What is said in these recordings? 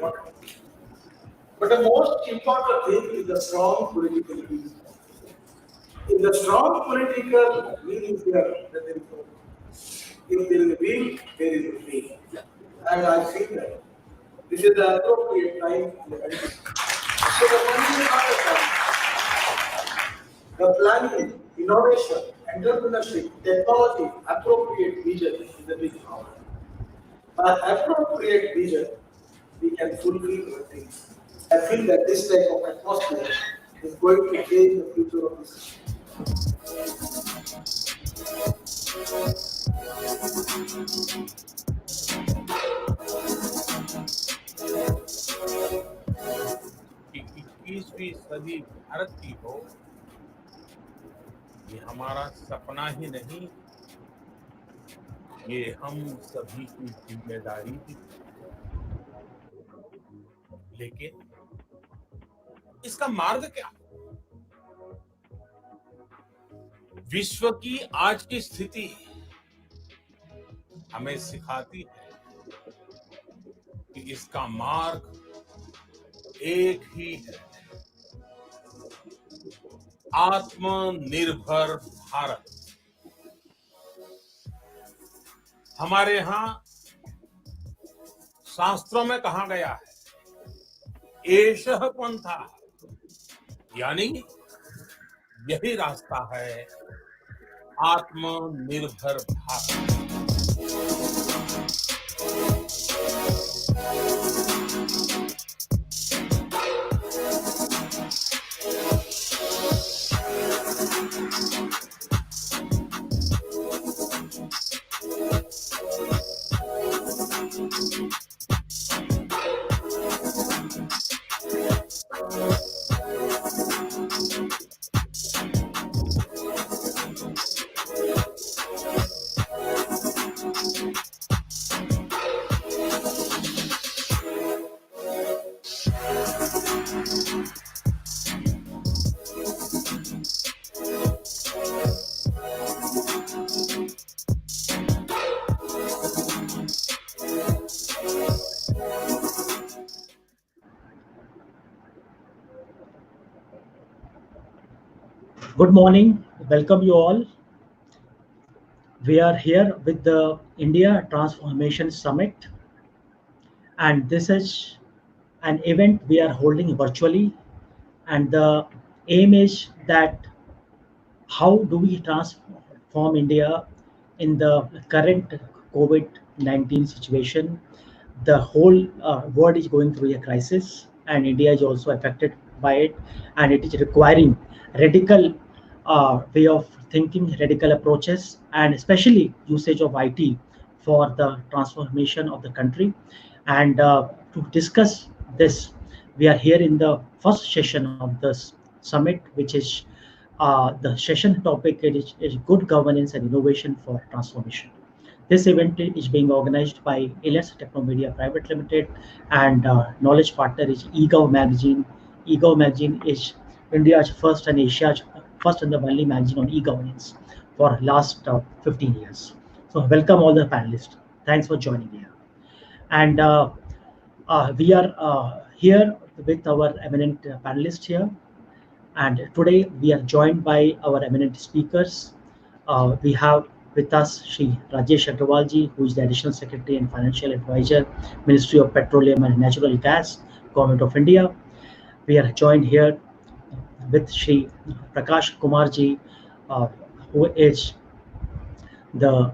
important. But the most important thing is the strong political will. If the strong political will is there, then there is no. If there is a will, there is a way. And I feel that this is the appropriate time in the country. So the country is not a time. The planning, innovation, entrepreneurship, technology, appropriate vision is the big problem. By appropriate vision, we can fulfill our things. I feel that this type of atmosphere is going to change the future of this. कि 21वीं सदी भारत की हो, ये हमारा सपना ही नहीं, ये हम सभी की जिम्मेदारी भी। लेकिन इसका मार्ग क्या? विश्व की आज की स्थिति हमें सिखाती है कि इसका मार्ग एक ही है, आत्मनिर्भर भारत। हमारे यहां शास्त्रों में कहा गया है, एषः पंथः, यानी यही रास्ता है आत्मनिर्भर Bharat. Good morning, welcome you all. We are here with the India Transformation Summit, and this is an event we are holding virtually, and the aim is that how do we transform India in the current COVID-19 situation. The whole world is going through a crisis, and India is also affected by it, and it is requiring radical way of thinking, radical approaches, and especially usage of IT for the transformation of the country. And to discuss this, we are here in the first session of this summit, which is the session topic is good governance and innovation for transformation. This event is being organized by Elets Technomedia Private Limited, and knowledge partner is eGov Magazine. eGov Magazine is India's first and Asia's first and the only magazine on e-governance for last 15 years. So welcome all the panelists. Thanks for joining here. And we are here with our eminent panelists here. And today we are joined by our eminent speakers. We have with us Shri Rajesh Aggarwal ji, who is the Additional Secretary and Financial Advisor, Ministry of Petroleum and Natural Gas, Government of India. We are joined here with Shri Prakash Kumar ji, who is the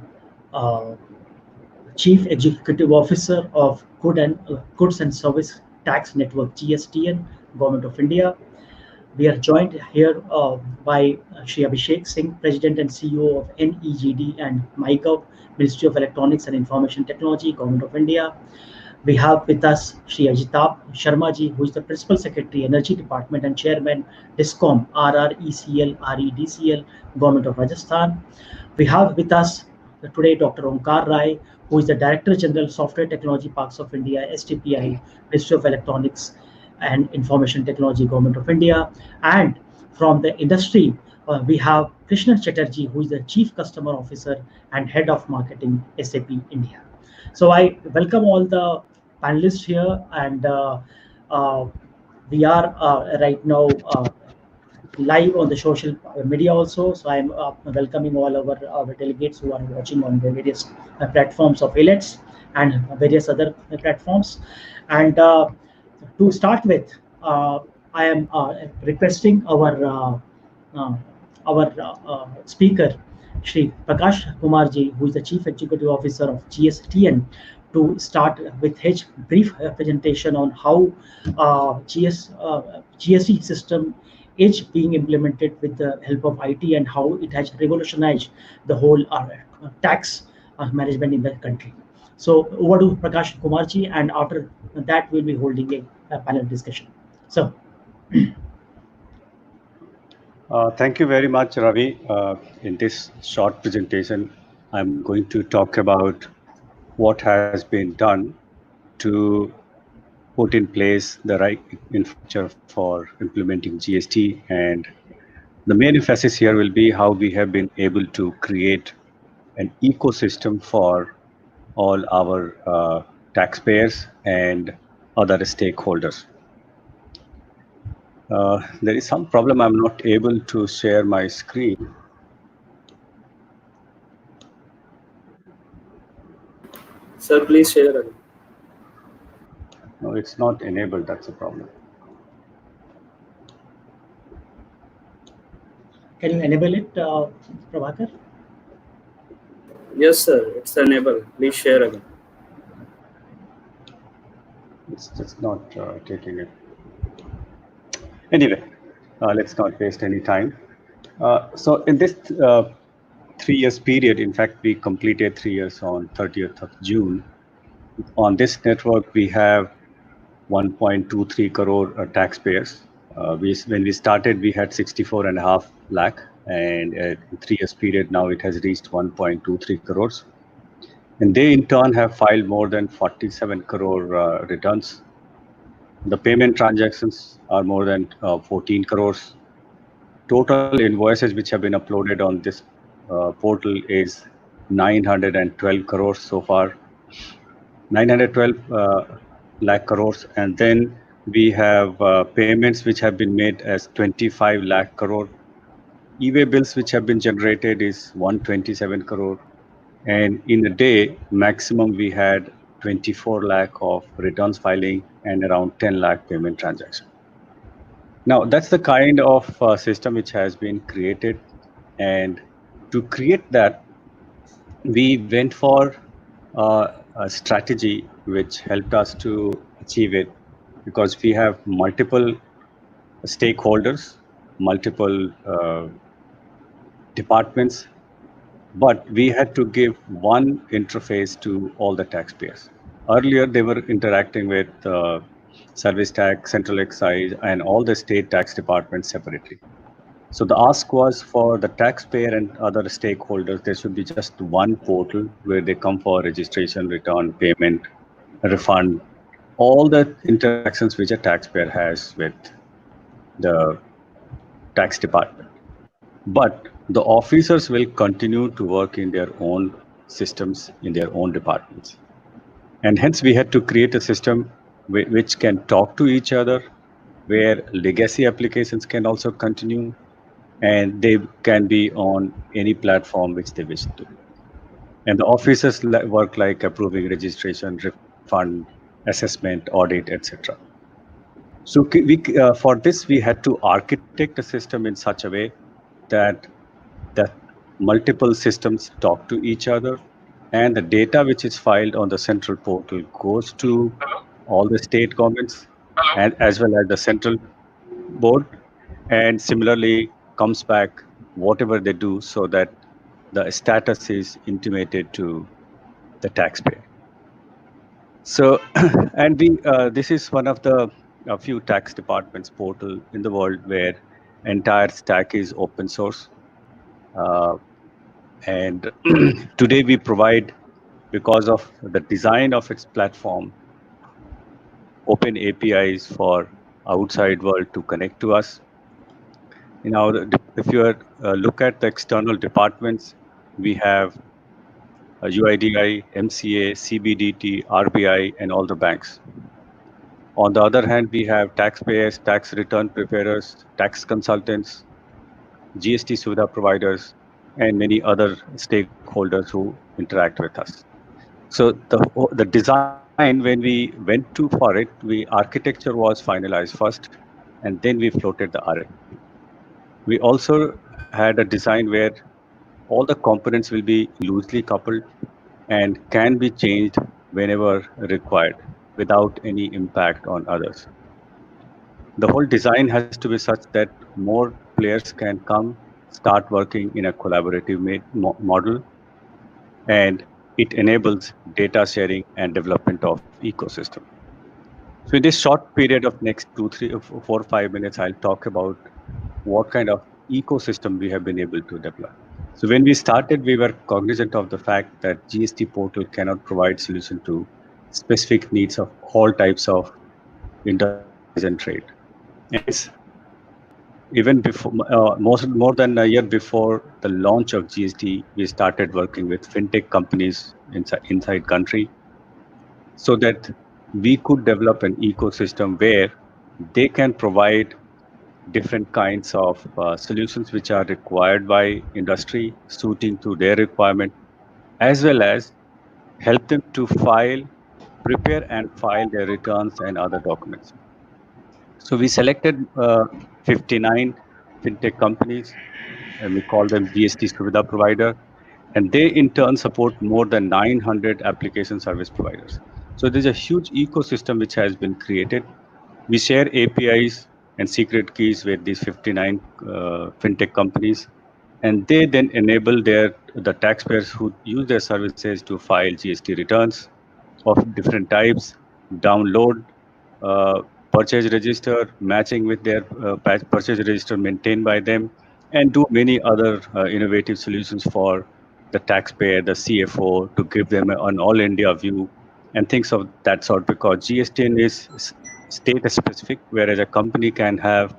Chief Executive Officer of Goods and Service Tax Network, GSTN, Government of India. We are joined here by Shri Abhishek Singh, President and CEO of NeGD and MyGov, Ministry of Electronics and Information Technology, Government of India. We have with us Shri Ajitabh Sharma ji, who is the Principal Secretary, Energy Department and Chairman, DISCOM, RRECL, REDCL, Government of Rajasthan. We have with us today Dr. Omkar Rai, who is the Director General, Software Technology Parks of India, STPI, Ministry of Electronics and Information Technology, Government of India. And from the industry, we have Krishna Chatterjee, who is the Chief Customer Officer and Head of Marketing, SAP India. So I welcome all the panelists here, and uh, we are right now live on the social media also. So I'm welcoming all our delegates who are watching on the various platforms of Elets and various other platforms. And to start with, I am requesting uh, our speaker, Shri Prakash Kumarji, who is the Chief Executive Officer of GSTN, to start with his brief presentation on how GST system is being implemented with the help of IT, and how it has revolutionized the whole tax management in the country. So over to Prakash Kumarji, and after that we'll be holding a panel discussion. So Thank you very much, Ravi. In this short presentation, I'm going to talk about what has been done to put in place the right infrastructure for implementing GST. And the main emphasis here will be how we have been able to create an ecosystem for all our taxpayers and other stakeholders. There is some problem. I'm not able to share my screen. Sir, please share. No, it's not enabled. That's a problem. can you enable it, Prabhakar? Yes, sir. It's enabled. Please share again. It's just not taking it. Anyway, let's not waste any time. So in this 3 years period, in fact, we completed 3 years on 30th of June. On this network, we have 1.23 crore taxpayers. When we started, we had 64.5 lakh, and in 3 years period, now it has reached 1.23 crores. And they in turn have filed more than 47 crore returns. The payment transactions are more than 14 crores. Total invoices which have been uploaded on this portal is 912 crores so far. 912 lakh crores, and then we have payments which have been made as 25 lakh crore. E-way bills which have been generated is 127 crore, and in a day maximum we had 24 lakh of returns filing and around 10 lakh payment transactions. Now that's the kind of system which has been created, and to create that we went for a strategy which helped us to achieve it, because we have multiple stakeholders, multiple departments, but we had to give one interface to all the taxpayers. Earlier, they were interacting with service tax, central excise, and all the state tax departments separately. So the ask was for the taxpayer and other stakeholders, there should be just one portal where they come for registration, return, payment, refund, all the interactions which a taxpayer has with the tax department. But the officers will continue to work in their own systems, in their own departments. And hence we had to create a system which can talk to each other, where legacy applications can also continue, and they can be on any platform which they wish to. And the officers work like approving registration, refund, assessment, audit, etc. So for this, we had to architect a system in such a way that multiple systems talk to each other, and the data which is filed on the central portal goes to all the state governments and as well as the central board, and similarly comes back whatever they do, so that the status is intimated to the taxpayer. So, and this is one of the a few tax departments portal in the world where entire stack is open source. And today we provide, because of the design of its platform, open APIs for outside world to connect to us. If you look at the external departments, we have UIDI, MCA, CBDT, RBI, and all the banks. On the other hand, we have taxpayers, tax return preparers, tax consultants, GST Suvidha providers, and many other stakeholders who interact with us. So the design, when we went to for it, we architecture was finalized first, and then we floated the RFP. We also had a design where all the components will be loosely coupled and can be changed whenever required without any impact on others. The whole design has to be such that more players can come, start working in a collaborative model, and it enables data sharing and development of ecosystem. So in this short period of next 2, 3, 4, 5 minutes, I'll talk about what kind of ecosystem we have been able to develop. So when we started, we were cognizant of the fact that GST portal cannot provide solution to specific needs of all types of industries and trade. And hence, even before more than a year before the launch of GST, we started working with fintech companies inside country so that we could develop an ecosystem where they can provide different kinds of solutions which are required by industry, suiting to their requirement, as well as help them to prepare and file their returns and other documents. So we selected 59 fintech companies, and we call them GST Suvidha provider, and they in turn support more than 900 application service providers. So there's a huge ecosystem which has been created. We share APIs and secret keys with these 59 fintech companies, and they then enable the taxpayers who use their services to file GST returns of different types, download uh, purchase register, matching with their purchase register maintained by them, and do many other innovative solutions for the taxpayer, the CFO, to give them an all India view and things of that sort. Because GSTN is state specific, whereas a company can have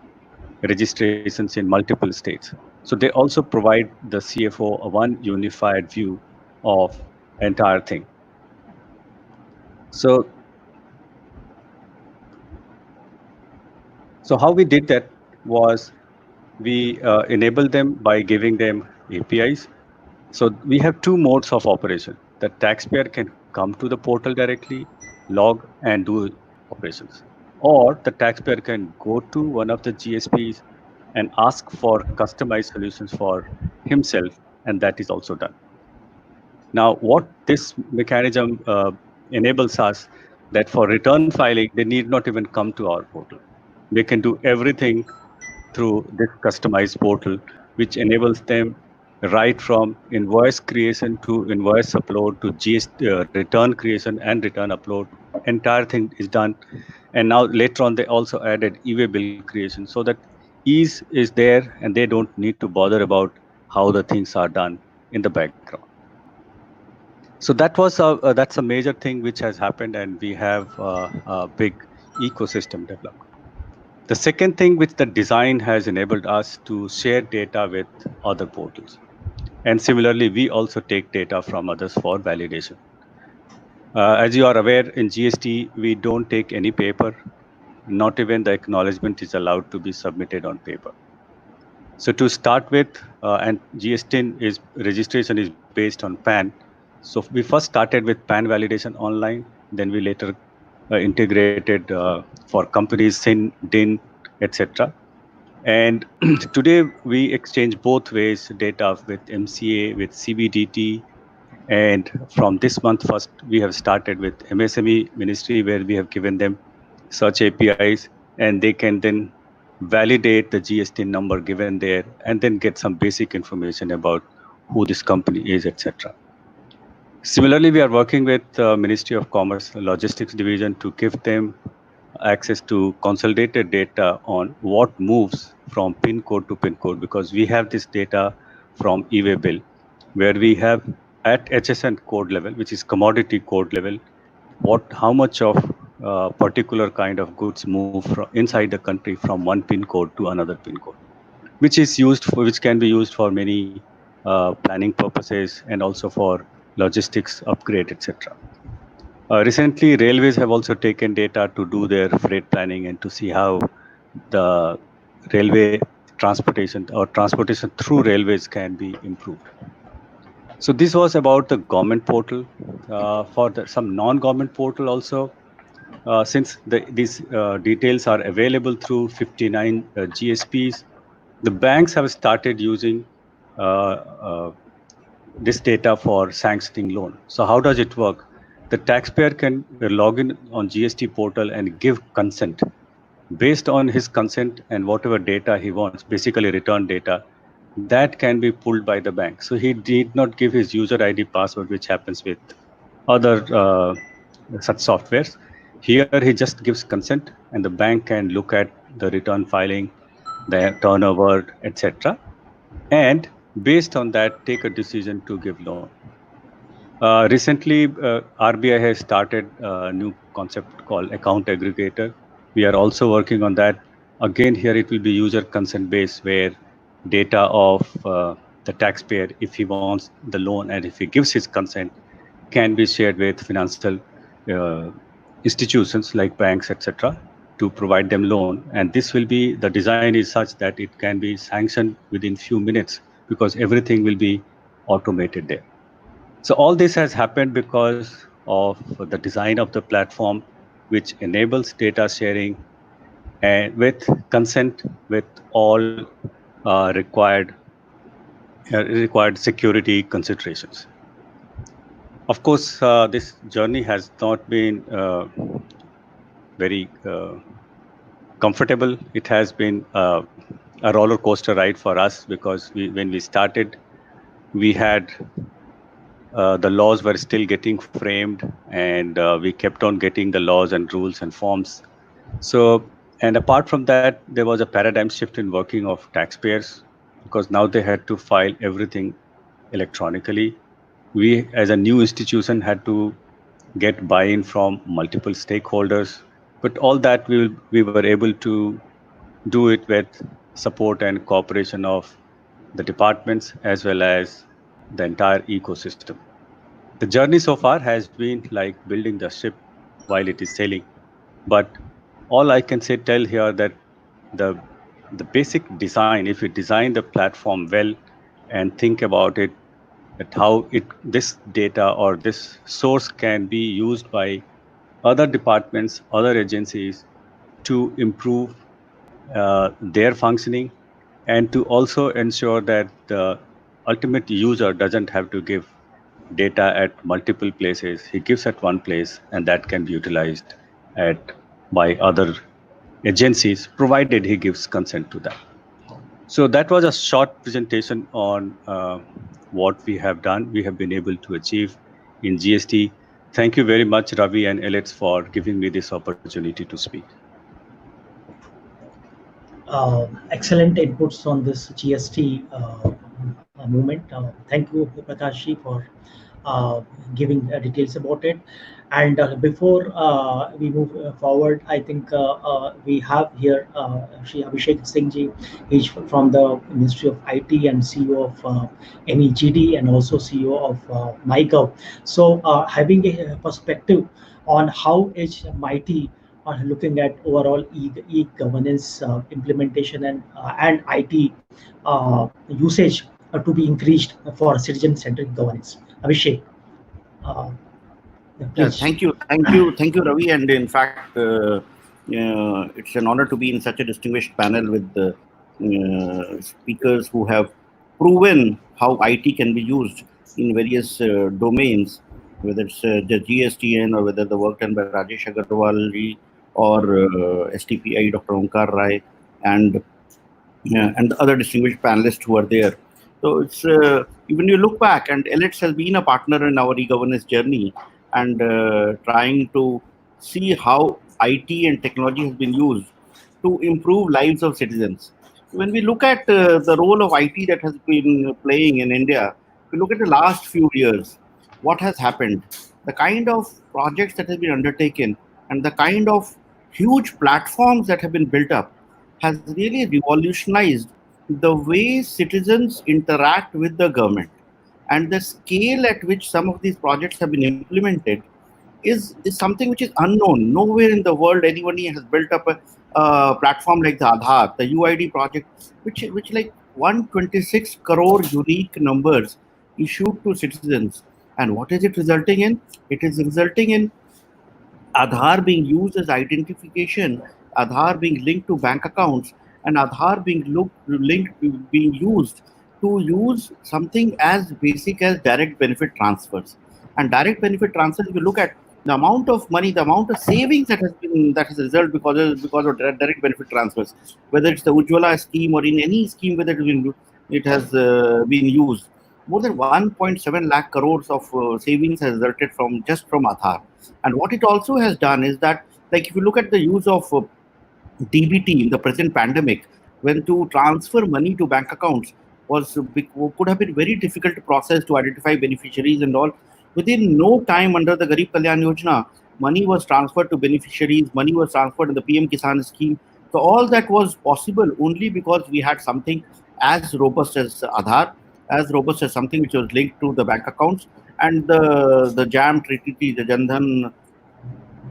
registrations in multiple states. So they also provide the CFO a one unified view of entire thing. So So how we did that was we enabled them by giving them APIs. So we have two modes of operation. The taxpayer can come to the portal directly, log and do operations. Or the taxpayer can go to one of the GSPs and ask for customized solutions for himself, and that is also done. Now, what this mechanism enables us that for return filing, they need not even come to our portal. They can do everything through this customized portal, which enables them right from invoice creation to invoice upload to GST return creation and return upload. Entire thing is done. And now later on, they also added e-way bill creation so that ease is there and they don't need to bother about how the things are done in the background. So that's a major thing which has happened, and we have a big ecosystem developed. The second thing which the design has enabled us to share data with other portals. And similarly, we also take data from others for validation. As you are aware, in GST, we don't take any paper, not even the acknowledgement is allowed to be submitted on paper. So to start with, and GSTN is registration is based on PAN. So we first started with PAN validation online, then we later integrated for companies SIN, DIN, etc. And today we exchange both ways data with MCA, with CBDT, and from this month first we have started with MSME Ministry, where we have given them such APIs, and they can then validate the GST number given there, and then get some basic information about who this company is, etc. Similarly, we are working with Ministry of Commerce Logistics Division to give them access to consolidated data on what moves from pin code to pin code, because we have this data from e-way bill, where we have at HSN code level, which is commodity code level, how much of particular kind of goods move from inside the country from one pin code to another pin code, which can be used for many planning purposes and also for logistics upgrade, etc. Recently, railways have also taken data to do their freight planning and to see how the railway transportation or transportation through railways can be improved. So this was about the government portal. Some non-government portal also, since these details are available through 59 GSPs, the banks have started using uh, uh, this data for sanctioning loan. So how does it work? The taxpayer can log in on GST portal and give consent. Based on his consent and whatever data he wants, basically return data, that can be pulled by the bank. So he did not give his user ID password, which happens with other such softwares. Here he just gives consent, and the bank can look at the return filing, the turnover, etc., and based on that, take a decision to give loan. Recently, RBI has started a new concept called account aggregator. We are also working on that. Again, here it will be user consent based, where data of the taxpayer, if he wants the loan and if he gives his consent, can be shared with financial uh, institutions like banks, etc., to provide them loan. And this will be, the design is such that it can be sanctioned within few minutes because everything will be automated there. So all this has happened because of the design of the platform, which enables data sharing and with consent with all required security considerations. Of course, this journey has not been very comfortable. It has been a roller coaster ride for us because when we started, we had the laws were still getting framed, and we kept on getting the laws and rules and forms. So, and apart from that, there was a paradigm shift in working of taxpayers because now they had to file everything electronically. We, as a new institution, had to get buy-in from multiple stakeholders, but all that we were able to do it with support and cooperation of the departments as well as the entire ecosystem. The journey so far has been like building the ship while it is sailing. But all I can say tell here that the the basic design, if you design the platform well and think about it, that how this data or this source can be used by other departments, other agencies to improve their functioning and to also ensure that the ultimate user doesn't have to give data at multiple places. He gives at one place, and that can be utilized at by other agencies, provided he gives consent to that. So that was a short presentation on what we have done, we have been able to achieve in GST. Thank you very much, Ravi and Elets, for giving me this opportunity to speak. Excellent inputs on this GST movement. Thank you, Prakash, for giving details about it. And before we move forward, I think we have here Shri Abhishek Singh. He's from the Ministry of IT and CEO of NeGD and also CEO of MyGov. So having a perspective on how is MIT are looking at overall e-governance implementation and IT usage to be increased for citizen-centric governance. Abhishek, uh, please. Thank you, Ravi. And in fact, it's an honor to be in such a distinguished panel with the speakers who have proven how IT can be used in various domains, whether it's the GSTN or whether the work done by Rajesh Aggarwal or STPI, Dr. Omkar Rai, and and the other distinguished panelists who are there. So it's when you look back, and Elets has been a partner in our e-governance journey and trying to see how IT and technology has been used to improve lives of citizens. When we look at the role of IT that has been playing in India, we look at the last few years, what has happened, the kind of projects that have been undertaken, and the kind of huge platforms that have been built up has really revolutionized the way citizens interact with the government. and the scale at which some of these projects have been implemented is something which is unknown. Nowhere in the world anybody has built up a platform like the Aadhaar, the UID project, which like 126 crore unique numbers issued to citizens. And what is it resulting in? It is resulting in Aadhaar being used as identification, Aadhaar being linked to bank accounts, and Aadhaar being used to use something as basic as direct benefit transfers. And direct benefit transfers, if you look at the amount of money, the amount of savings that has resulted because of direct benefit transfers, whether it's the Ujjwala scheme or in any scheme whether it has been used, more than 1.7 lakh crores of savings has resulted from Aadhaar. And what it also has done is that, like, if you look at the use of DBT in the present pandemic, when to transfer money to bank accounts could have been very difficult to process, to identify beneficiaries and all. Within no time, under the Garib Kalyan Yojana, money was transferred to beneficiaries, money was transferred in the PM Kisan scheme. So all that was possible only because we had something as robust as Aadhaar, as robust as something which was linked to the bank accounts, and the JAM Trinity, the Jandhan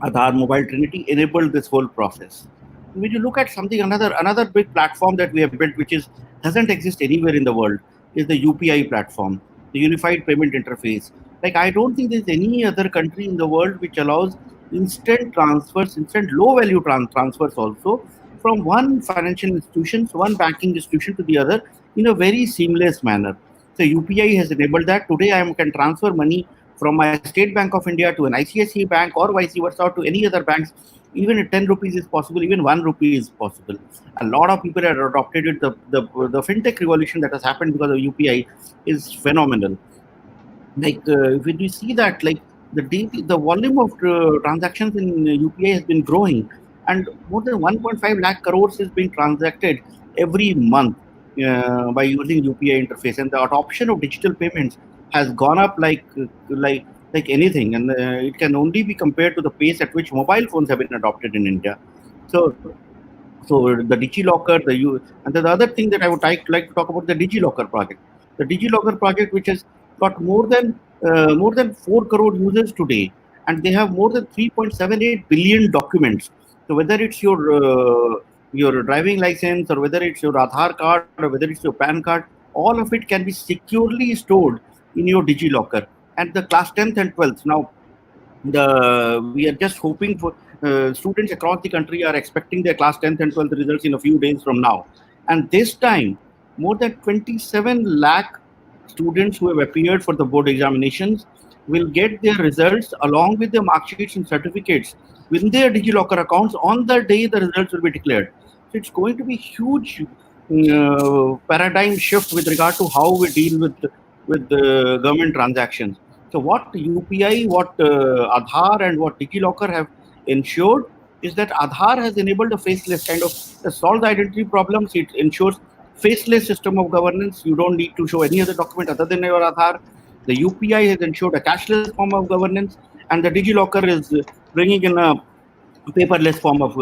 Aadhaar Mobile Trinity enabled this whole process. When you look at something, another big platform that we have built, which doesn't exist anywhere in the world, is the UPI platform, the Unified Payment Interface. Like, I don't think there's any other country in the world which allows instant transfers, instant low-value transfers also, from one financial institution, one banking institution to the other in a very seamless manner. So UPI has enabled that. Today, I can transfer money from my State Bank of India to an ICICI bank or vice versa to any other banks. Even at 10 rupees is possible, even 1 rupee is possible. A lot of people have adopted it. The fintech revolution that has happened because of UPI is phenomenal. Like, if you see that, like, the volume of transactions in UPI has been growing, and more than 1.5 lakh crores is being transacted every month by using UPI interface, and the adoption of digital payments has gone up like anything, and it can only be compared to the pace at which mobile phones have been adopted in India. So the DigiLocker, and the other thing that I would like to talk about, the DigiLocker project. The DigiLocker project, which has got more than 4 crore users today, and they have more than 3.78 billion documents. So whether it's your driving license, or whether it's your Aadhaar card, or whether it's your PAN card, all of it can be securely stored in your DigiLocker. And the class 10th and 12th, now we are just hoping for students across the country are expecting their class 10th and 12th results in a few days from now. And this time, more than 27 lakh students who have appeared for the board examinations will get their results along with their mark sheets and certificates within their DigiLocker accounts on the day the results will be declared. So it's going to be huge paradigm shift with regard to how we deal with government transactions. So what UPI, what Aadhaar, and what DigiLocker have ensured is that Aadhaar has enabled a faceless kind of solve the identity problems. It ensures faceless system of governance. You don't need to show any other document other than your Aadhaar. The UPI has ensured a cashless form of governance, and the DigiLocker is bringing in a paperless form of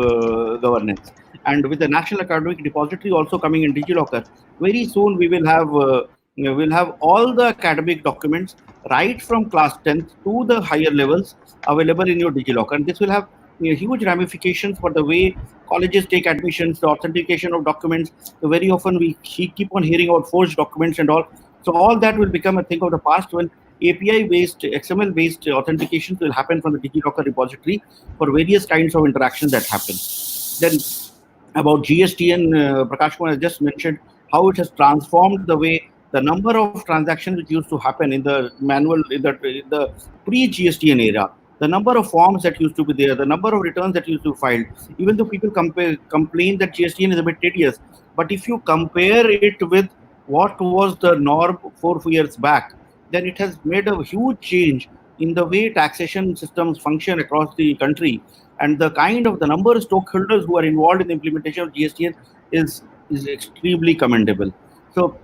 governance. And with the National Academic Depository also coming in DigiLocker, very soon we will have all the academic documents right from class 10th to the higher levels available in your DigiLocker. And this will have huge ramifications for the way colleges take admissions, the authentication of documents. So very often we keep on hearing about forged documents and all. So all that will become a thing of the past when API-based, XML-based authentications will happen from the DigiLocker repository for various kinds of interactions that happen. Then about GSTN, Prakash Kumar has just mentioned how it has transformed the way the number of transactions which used to happen in the manual, in the pre-GSTN era, the number of forms that used to be there, the number of returns that used to be filed, even though people complain that GSTN is a bit tedious, but if you compare it with what was the norm 4 years back, then it has made a huge change in the way taxation systems function across the country. And the kind of the number of stockholders who are involved in the implementation of GSTN is extremely commendable. So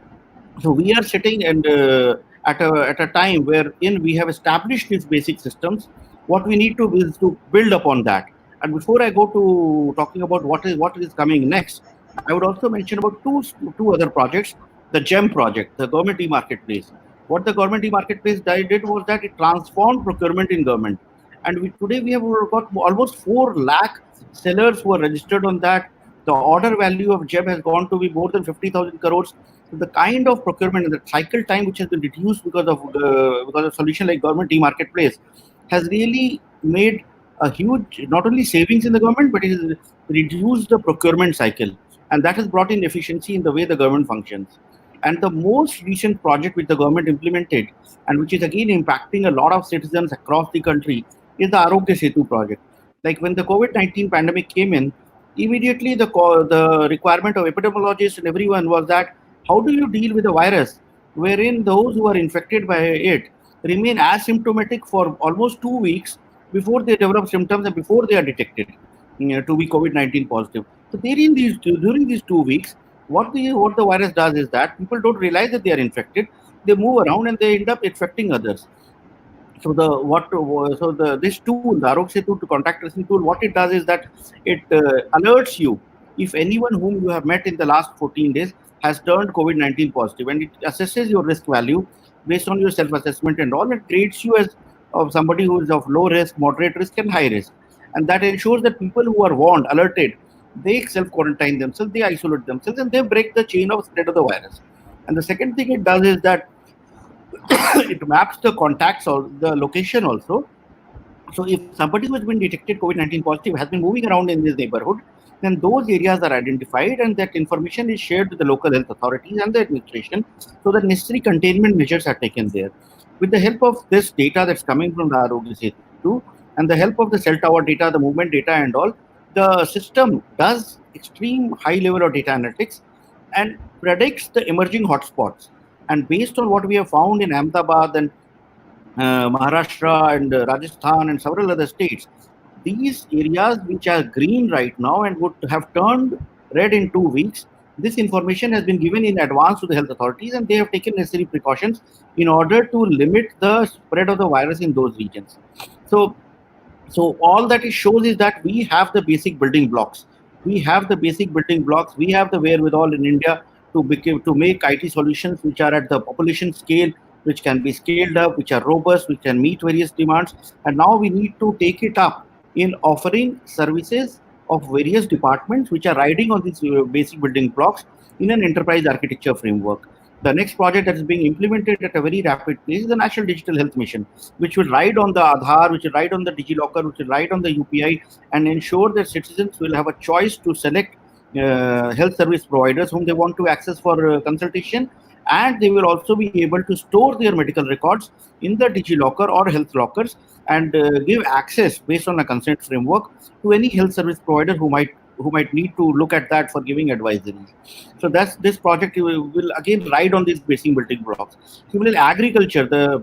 we are sitting and at a time wherein we have established these basic systems. What we need to do is to build upon that. And before I go to talking about what is coming next, I would also mention about two other projects. The GEM project, the Government e-Marketplace. What the government e-marketplace did was that it transformed procurement in government. And today we have got almost 4 lakh sellers who are registered on that. The order value of JEB has gone to be more than 50,000 crores. So the kind of procurement and the cycle time which has been reduced because of solution like government e-marketplace has really made a huge, not only savings in the government, but it has reduced the procurement cycle. And that has brought in efficiency in the way the government functions. And the most recent project which the government implemented, and which is again impacting a lot of citizens across the country, is the Arogya Setu project. Like when the COVID-19 pandemic came in, immediately the requirement of epidemiologists and everyone was that how do you deal with a virus wherein those who are infected by it remain asymptomatic for almost 2 weeks before they develop symptoms and before they are detected to be COVID-19 positive. So during these 2 weeks, what the virus does is that people don't realize that they are infected. They move around and they end up infecting others. So this tool, the Arogya Setu to contact tracing tool, what it does is that it alerts you if anyone whom you have met in the last 14 days has turned COVID-19 positive, and it assesses your risk value based on your self-assessment and all. It grades you as of somebody who is of low risk, moderate risk, and high risk, and that ensures that people who are warned, alerted, they self-quarantine themselves, they isolate themselves, and they break the chain of spread of the virus. And the second thing it does is that it maps the contacts or the location also. So if somebody who has been detected COVID-19 positive has been moving around in this neighborhood, then those areas are identified and that information is shared with the local health authorities and the administration so that necessary containment measures are taken there. With the help of this data that's coming from the Arogya Setu and the help of the cell tower data, the movement data and all, the system does extreme high level of data analytics and predicts the emerging hotspots. And based on what we have found in Ahmedabad and Maharashtra and Rajasthan and several other states, these areas which are green right now and would have turned red in 2 weeks, this information has been given in advance to the health authorities and they have taken necessary precautions in order to limit the spread of the virus in those regions. So all that it shows is that we have the basic building blocks. We have the basic building blocks. We have the wherewithal in India to make IT solutions which are at the population scale, which can be scaled up, which are robust, which can meet various demands. And now we need to take it up in offering services of various departments which are riding on these basic building blocks in an enterprise architecture framework. The next project that is being implemented at a very rapid pace is the National Digital Health Mission, which will ride on the Aadhaar, which will ride on the DigiLocker, which will ride on the UPI, and ensure that citizens will have a choice to select health service providers whom they want to access for consultation, and they will also be able to store their medical records in the DigiLocker or health lockers and give access based on a consent framework to any health service provider who might need to look at that for giving advisories. So this project will again ride on these basic building blocks. Similarly, agriculture, the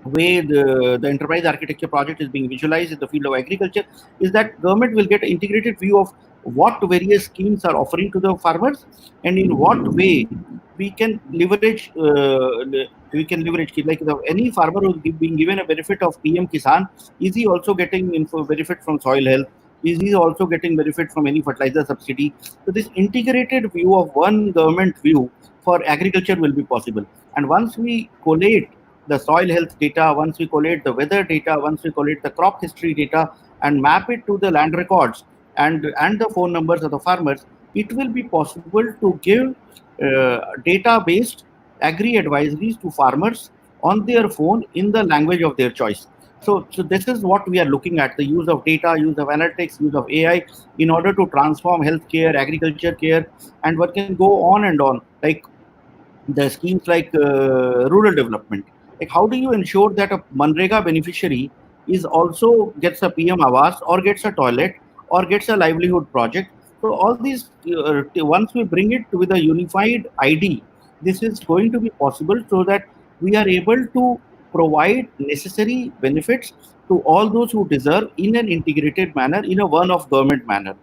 way the enterprise architecture project is being visualized in the field of agriculture is that government will get an integrated view of what various schemes are offering to the farmers and in what way we can leverage like any farmer who is being given a benefit of PM Kisan, is he also getting benefit from soil health? Is he also getting benefit from any fertilizer subsidy? So this integrated view of one government view for agriculture will be possible. And once we collate the soil health data, once we collate the weather data, once we collate the crop history data and map it to the land records and the phone numbers of the farmers, it will be possible to give data-based agri advisories to farmers on their phone in the language of their choice. So this is what we are looking at: the use of data, use of analytics, use of AI in order to transform healthcare, agriculture care, and what can go on and on. Like the schemes like rural development. Like how do you ensure that a Manrega beneficiary is also gets a PM Awas or gets a toilet or gets a livelihood project? So all these, once we bring it with a unified ID, this is going to be possible so that we are able to provide necessary benefits to all those who deserve in an integrated manner, in a one of government manner.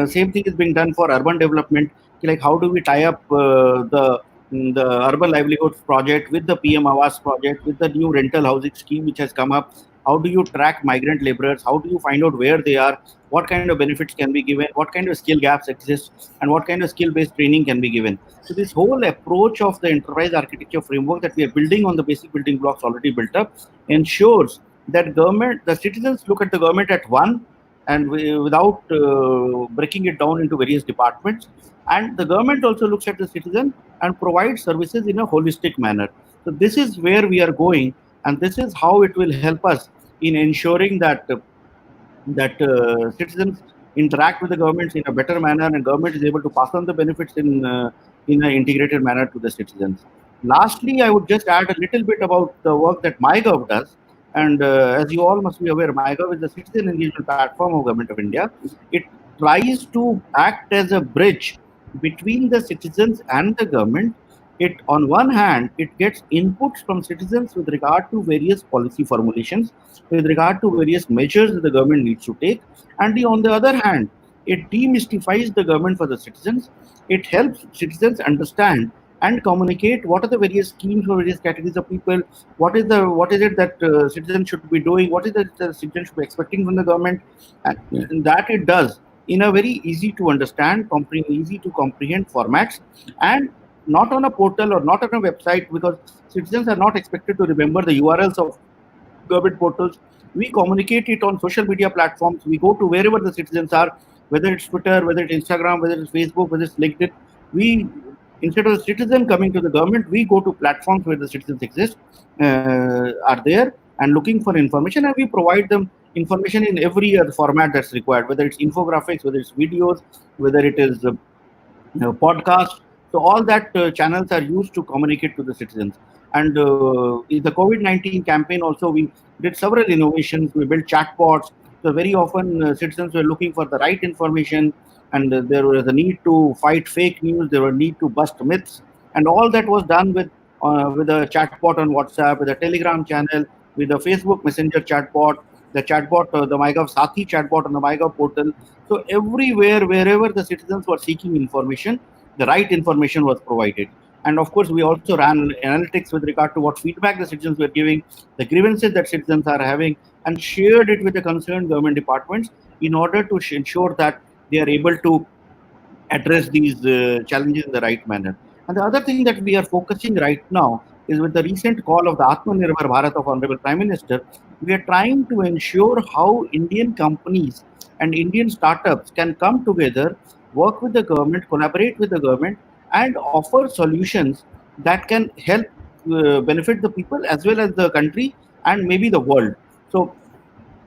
Same thing is being done for urban development. Like how do we tie up the urban livelihoods project with the PM Awas project, with the new rental housing scheme which has come up? How do you track migrant laborers? How do you find out where they are? what kind of benefits can be given, what kind of skill gaps exist, and what kind of skill-based training can be given. So this whole approach of the enterprise architecture framework that we are building on the basic building blocks already built up ensures that the citizens look at the government at one, and without breaking it down into various departments. And the government also looks at the citizen and provides services in a holistic manner. So this is where we are going, and this is how it will help us in ensuring that citizens interact with the governments in a better manner, and government is able to pass on the benefits in an integrated manner to the citizens. Lastly, I would just add a little bit about the work that MyGov does. And as you all must be aware, MyGov is the citizen engagement platform of Government of India. It tries to act as a bridge between the citizens and the government. It, on one hand, it gets inputs from citizens with regard to various policy formulations, with regard to various measures that the government needs to take. And on the other hand, it demystifies the government for the citizens. It helps citizens understand and communicate what are the various schemes for various categories of people, what is it that citizens should be doing, what is it that citizens should be expecting from the government, and that it does in a very easy to understand, easy to comprehend formats, and not on a portal or not on a website, because citizens are not expected to remember the URLs of government portals. We communicate it on social media platforms. We go to wherever the citizens are, whether it's Twitter, whether it's Instagram, whether it's Facebook, whether it's LinkedIn. We, instead of the citizen coming to the government, we go to platforms where the citizens exist, are there, and looking for information, and we provide them information in every format that's required, whether it's infographics, whether it's videos, whether it is podcast. So all that channels are used to communicate to the citizens. And in the COVID-19 campaign also, we did several innovations. We built chatbots. So very often citizens were looking for the right information, and there was a need to fight fake news. There was a need to bust myths, and all that was done with a chatbot on WhatsApp, with a Telegram channel, with a Facebook Messenger chatbot, the MyGov Sathi chatbot on the MyGov portal. So everywhere, wherever the citizens were seeking information, the right information was provided. And of course, we also ran analytics with regard to what feedback the citizens were giving, the grievances that citizens are having, and shared it with the concerned government departments in order to ensure that they are able to address these challenges in the right manner. And the other thing that we are focusing right now is, with the recent call of the Atmanirbhar Bharat of Honorable Prime Minister, we are trying to ensure how Indian companies and Indian startups can come together, work with the government, collaborate with the government, and offer solutions that can help benefit the people as well as the country and maybe the world. So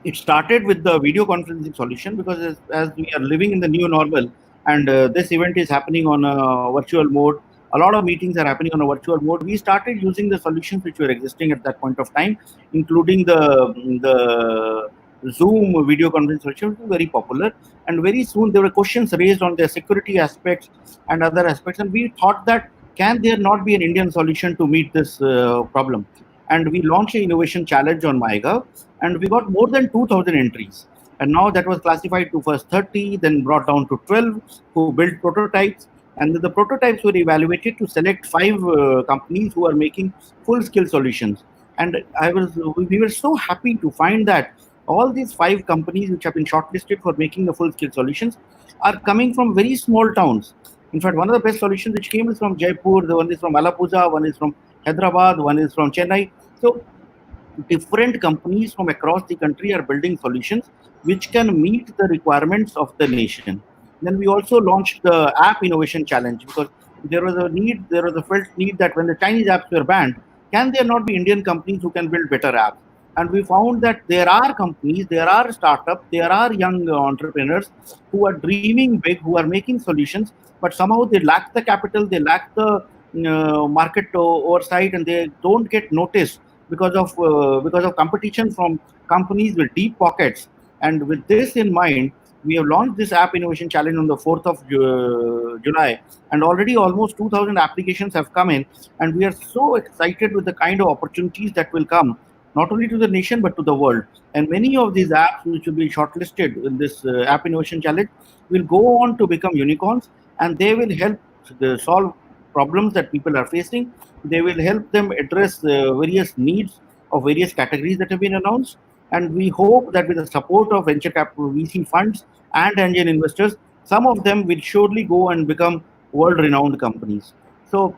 it started with the video conferencing solution, because as we are living in the new normal, and this event is happening on a virtual mode, a lot of meetings are happening on a virtual mode. We started using the solutions which were existing at that point of time, including the Zoom video conference solution, which was very popular. And very soon there were questions raised on their security aspects and other aspects. And we thought that, can there not be an Indian solution to meet this problem? And we launched an innovation challenge on MyGov, and we got more than 2,000 entries. And now that was classified to first 30, then brought down to 12 who built prototypes. And the prototypes were evaluated to select 5 companies who are making full-scale solutions. And we were so happy to find that all these 5 companies which have been shortlisted for making the full-scale solutions are coming from very small towns. In fact, one of the best solutions which came is from Jaipur, the one is from Alappuzha, one is from Hyderabad, one is from Chennai. So different companies from across the country are building solutions which can meet the requirements of the nation. Then we also launched the App Innovation Challenge, because there was a felt need that when the Chinese apps were banned, can there not be Indian companies who can build better apps? And we found that there are companies, there are startups, there are young entrepreneurs who are dreaming big, who are making solutions, but somehow they lack the capital, they lack the market oversight, and they don't get noticed because of competition from companies with deep pockets. And with this in mind, we have launched this App Innovation Challenge on the 4th of July, and already almost 2,000 applications have come in, and we are so excited with the kind of opportunities that will come, not only to the nation but to the world. And many of these apps which will be shortlisted in this App Innovation Challenge will go on to become unicorns, and they will help solve problems that people are facing. They will help them address various needs of various categories that have been announced. And we hope that with the support of venture capital VC funds and angel investors, some of them will surely go and become world-renowned companies. So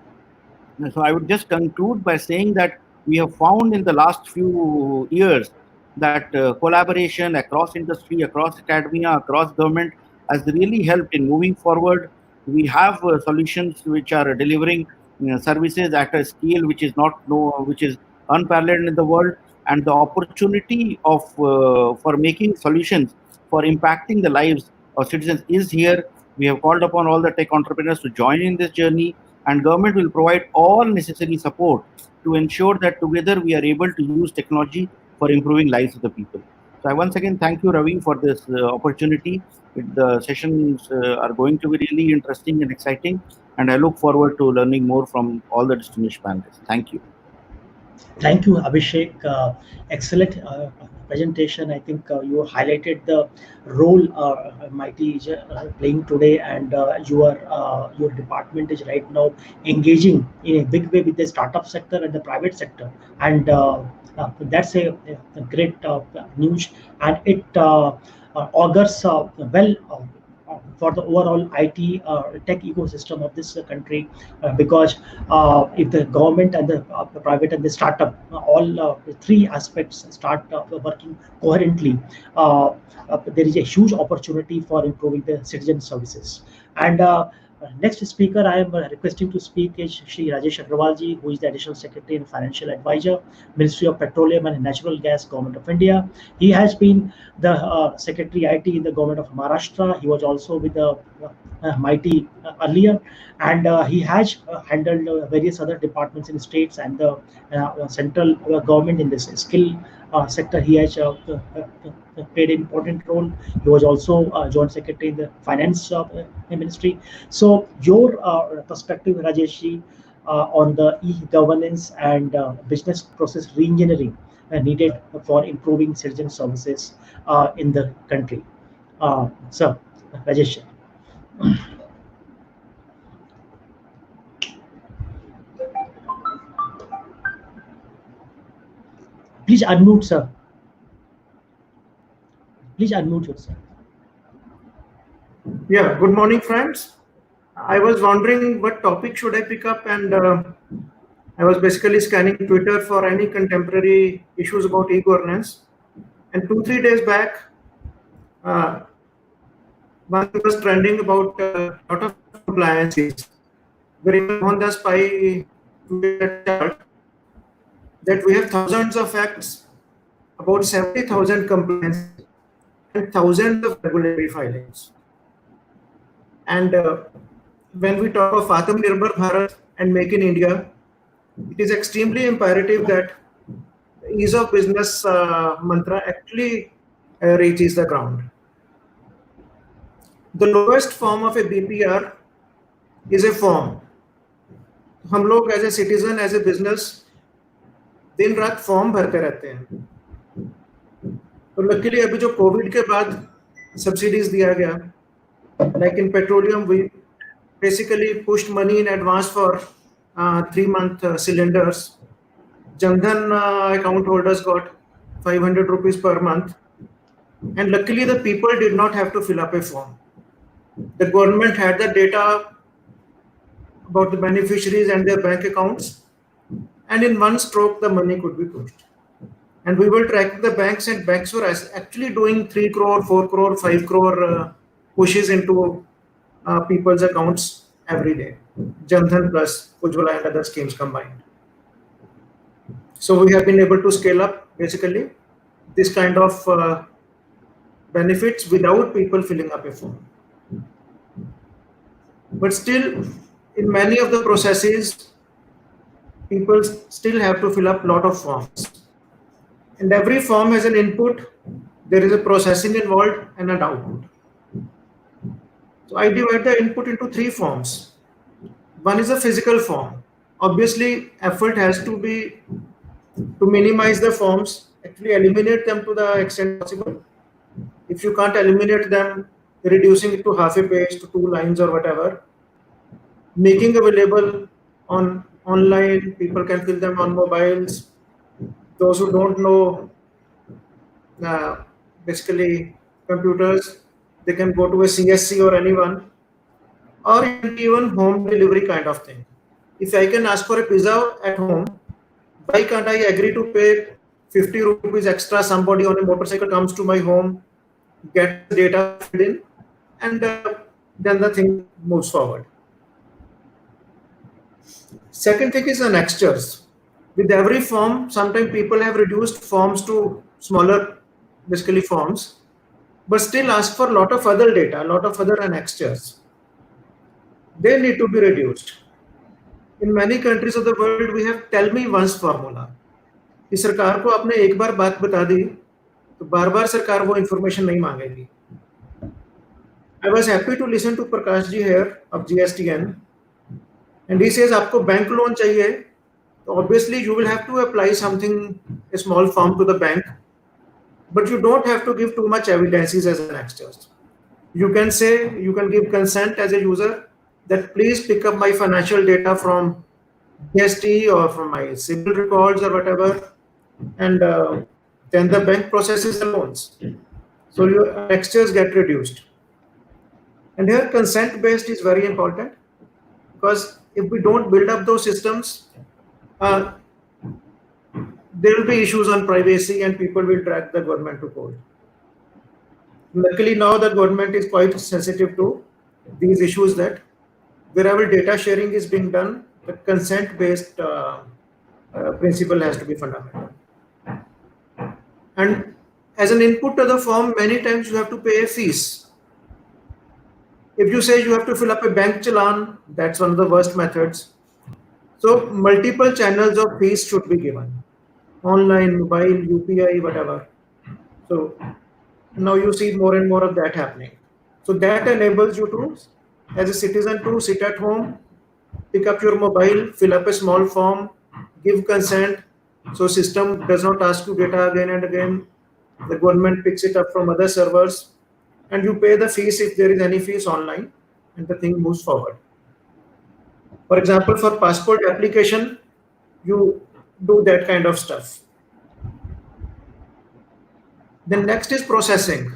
I would just conclude by saying that we have found in the last few years that collaboration across industry, across academia, across government has really helped in moving forward. We have solutions which are delivering services at a scale which is not no, which is unparalleled in the world, and the opportunity of for making solutions for impacting the lives of citizens is here. We have called upon all the tech entrepreneurs to join in this journey, and government will provide all necessary support to ensure that together we are able to use technology for improving lives of the people. So I once again thank you, Ravi, for this opportunity. The sessions are going to be really interesting and exciting, and I look forward to learning more from all the distinguished panelists. Thank you. Thank you, Abhishek. Excellent presentation. I think you highlighted the role MIT is playing today, and your department is right now engaging in a big way with the startup sector and the private sector, and that's a great news, and it augurs well. For the overall IT tech ecosystem of this country, because if the government and the private and the startup, all three aspects start working coherently, there is a huge opportunity for improving the citizen services. And next speaker I am requesting to speak is Shri Rajesh Aggarwalji, who is the Additional Secretary and Financial Advisor, Ministry of Petroleum and Natural Gas, Government of India. He has been the Secretary IT in the Government of Maharashtra. He was also with the MIT earlier, and he has handled various other departments in states and the central government in this skill sector. He has played an important role. He was also Joint Secretary in the Finance Ministry. So your perspective, Rajesh, on the e-governance and business process re-engineering needed for improving citizen services in the country. Sir, Rajesh. Please unmute, sir. Please unmute yourself. Yeah, good morning, friends. I was wondering what topic should I pick up, and I was basically scanning Twitter for any contemporary issues about e-governance. And 2-3 days back, one was trending about a lot of compliances. Very on the spy chart that we have thousands of acts, about 70,000 compliances, and thousands of regulatory filings. And when we talk of Atmanirbhar Bharat and Make in India, it is extremely imperative that ease of business mantra actually reaches the ground. The lowest form of a BPR is a form. हम लोग as a citizen as a business दिन रात form भरते रहते हैं. तो luckily अभी जो कोविड के बाद सब्सिडीज दिया गया, like in petroleum, we basically pushed money in advance for 3-month cylinders. Jandhan account holders got 500 rupees per month, and luckily the people did not have to fill up a form. The government had the data about the beneficiaries and their bank accounts, and in one stroke the money could be pushed. And we were tracking the banks, and banks were actually doing 3 crore, 4 crore, 5 crore pushes into people's accounts every day. Jandhan plus Ujjwala and other schemes combined. So we have been able to scale up basically this kind of benefits without people filling up a form. But still, in many of the processes, people still have to fill up a lot of forms. And every form has an input, there is a processing involved and an output. So I divide the input into 3 forms. One is a physical form. Obviously, effort has to be to minimize the forms, actually eliminate them to the extent possible. If you can't eliminate them, reducing it to half a page to 2 lines or whatever, making available on online, people can fill them on mobiles. Those who don't know basically computers. They can go to a CSC or anyone, or even home delivery kind of thing. If I can ask for a pizza at home, why can't I agree to pay 50 rupees extra? Somebody on a motorcycle comes to my home, gets data filled in, and then the thing moves forward. Second thing is annexures. With every form, sometimes people have reduced forms to smaller, basically forms, but still ask for a lot of other data, a lot of other annexures. They need to be reduced. In many countries of the world, we have tell me once formula. कि सरकार को आपने एक बार बात बता दी तो बार बार सरकार वो इंफॉर्मेशन नहीं मांगेगी. I was happy to listen to Prakash ji here of GSTN, and he says आपको बैंक लोन चाहिए तो obviously you will have to apply something, a small form to the bank, but you don't have to give too much evidences as an extras. You can say, you can give consent as a user that please pick up my financial data from GST or from my civil records or whatever, and then the bank processes the loans. So your extras get reduced. And here consent based is very important, because if we don't build up those systems, there will be issues on privacy and people will drag the government to court. Luckily now the government is quite sensitive to these issues, that wherever data sharing is being done, the consent based principle has to be fundamental. And as an input to the form, many times you have to pay a fees. If you say you have to fill up a bank challan, that's one of the worst methods. So multiple channels of fees should be given. Online, mobile, UPI, whatever. So now you see more and more of that happening. So that enables you to, as a citizen, to sit at home, pick up your mobile, fill up a small form, give consent. So system does not ask you data again and again. The government picks it up from other servers, and you pay the fees if there is any fees online, and the thing moves forward. For example, for passport application, you do that kind of stuff. Then next is processing.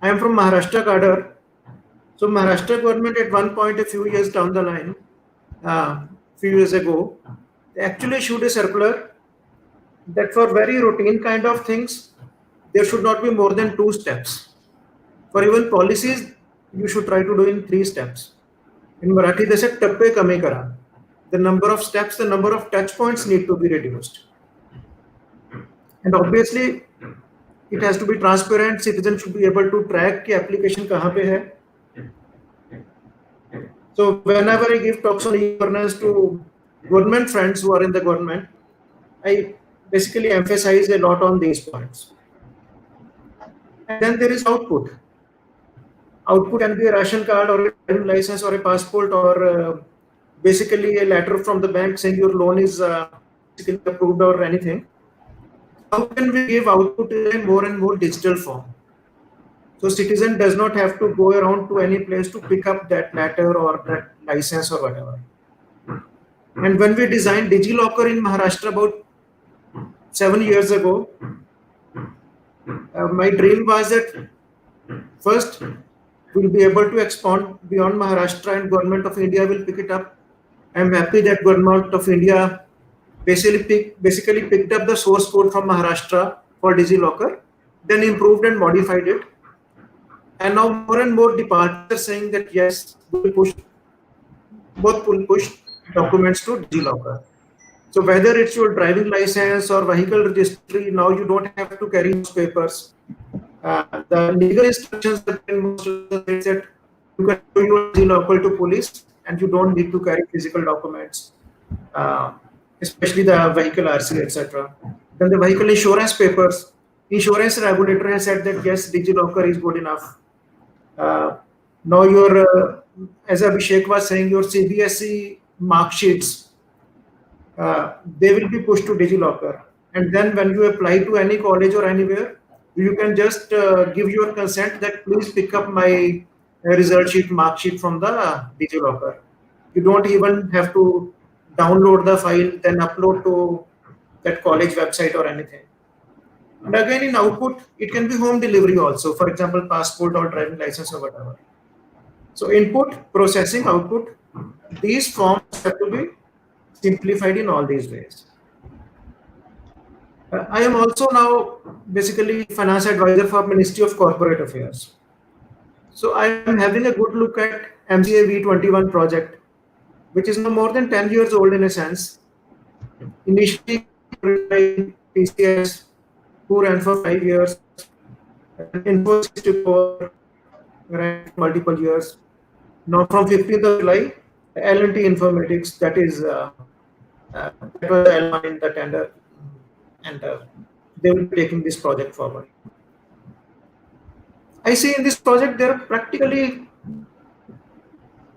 I am from Maharashtra cadre. So Maharashtra government at one point, a few years down the line, few years ago, they actually issued a circular that for very routine kind of things, there should not be more than 2 steps. For even policies, you should try to do in 3 steps. In Marathi, they said tappe kame kara. The number of steps, the number of touch points need to be reduced. And obviously, it has to be transparent. Citizens should be able to track ki application kahan pe hai. So whenever I give talks on e-governance to government friends who are in the government, I basically emphasize a lot on these points. And then there is output. Output can be a ration card or a driving license or a passport, or basically a letter from the bank saying your loan is basically approved or anything. How can we give output in a more and more digital form? So citizen does not have to go around to any place to pick up that letter or that license or whatever. And when we designed DigiLocker in Maharashtra about 7 years ago, my dream was that first we'll be able to expand beyond Maharashtra and Government of India will pick it up. I'm happy that Government of India basically picked up the source code from Maharashtra for DigiLocker, then improved and modified it. And now more and more departments are saying that yes, we will push documents to DigiLocker. So whether it's your driving license or vehicle registry, now you don't have to carry those papers. The legal instructions that you can do your DigiLocker to police, and you don't need to carry physical documents, especially the vehicle RC, etc. Then the vehicle insurance papers. Insurance regulator has said that yes, DigiLocker is good enough. Now your, as Abhishek was saying, your CBSE mark sheets, they will be pushed to DigiLocker. And then when you apply to any college or anywhere, you can just give your consent that please pick up my result sheet, mark sheet from the DigiLocker. You don't even have to download the file, then upload to that college website or anything. And again, in output, it can be home delivery also. For example, passport or driving license or whatever. So input, processing, output, these forms have to be simplified in all these ways. I am also now basically finance advisor for Ministry of Corporate Affairs. So I am having a good look at MCA V21 project, which is now more than 10 years old in a sense. Initially, TCS, who ran for 5 years, and Infosys took over, ran multiple years. Now from 15th of July, L&T Informatics, that was L1 in the tender, and they will be taking this project forward. I see in this project there are practically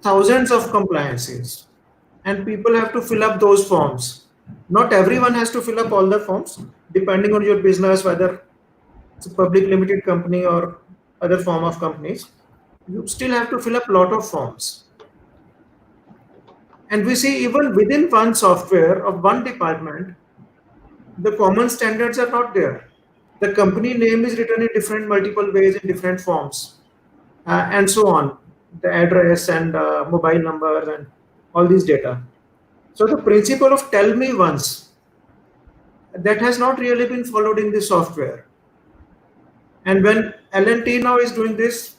thousands of compliances, and people have to fill up those forms. Not everyone has to fill up all the forms, depending on your business, whether it's a public limited company or other form of companies. You still have to fill up a lot of forms. And we see even within one software of one department, the common standards are not there. The company name is written in different multiple ways in different forms, and so on. The address and mobile numbers and all these data. So the principle of tell me once, that has not really been followed in this software. And when L&T now is doing this,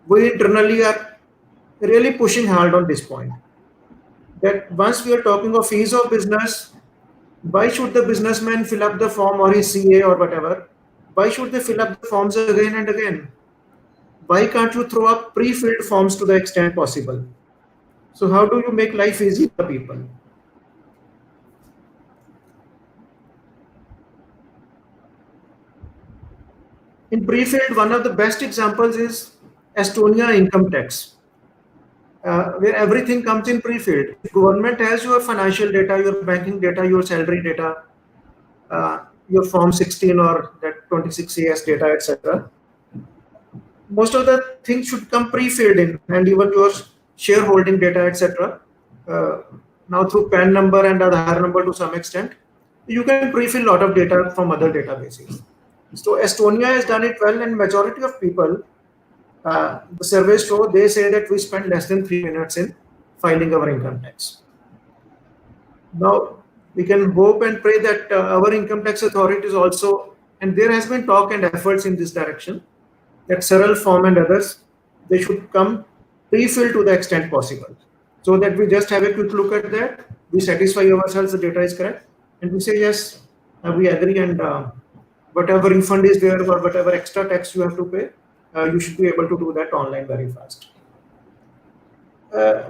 we internally are really pushing hard on this point. That once we are talking of ease of business, why should the businessman fill up the form or his CA or whatever? Why should they fill up the forms again and again? Why can't you throw up pre-filled forms to the extent possible? So how do you make life easy for people? In pre-filled, one of the best examples is Estonia income tax, where everything comes in pre-filled. Government has your financial data, your banking data, your salary data, your form 16 or that 26 AS data, etc. Most of the things should come pre-filled in, and even your shareholding data, etc. Now through PAN number and Aadhaar number to some extent, you can pre-fill a lot of data from other databases. So Estonia has done it well, and majority of people, the surveys show, they say that we spend less than 3 minutes in filing our income tax. Now we can hope and pray that our income tax authorities also, and there has been talk and efforts in this direction, that Saral form and others, they should come pre-filled to the extent possible, so that we just have a quick look at that, we satisfy ourselves the data is correct, and we say yes, we agree, and whatever refund is there or whatever extra tax you have to pay, you should be able to do that online very fast.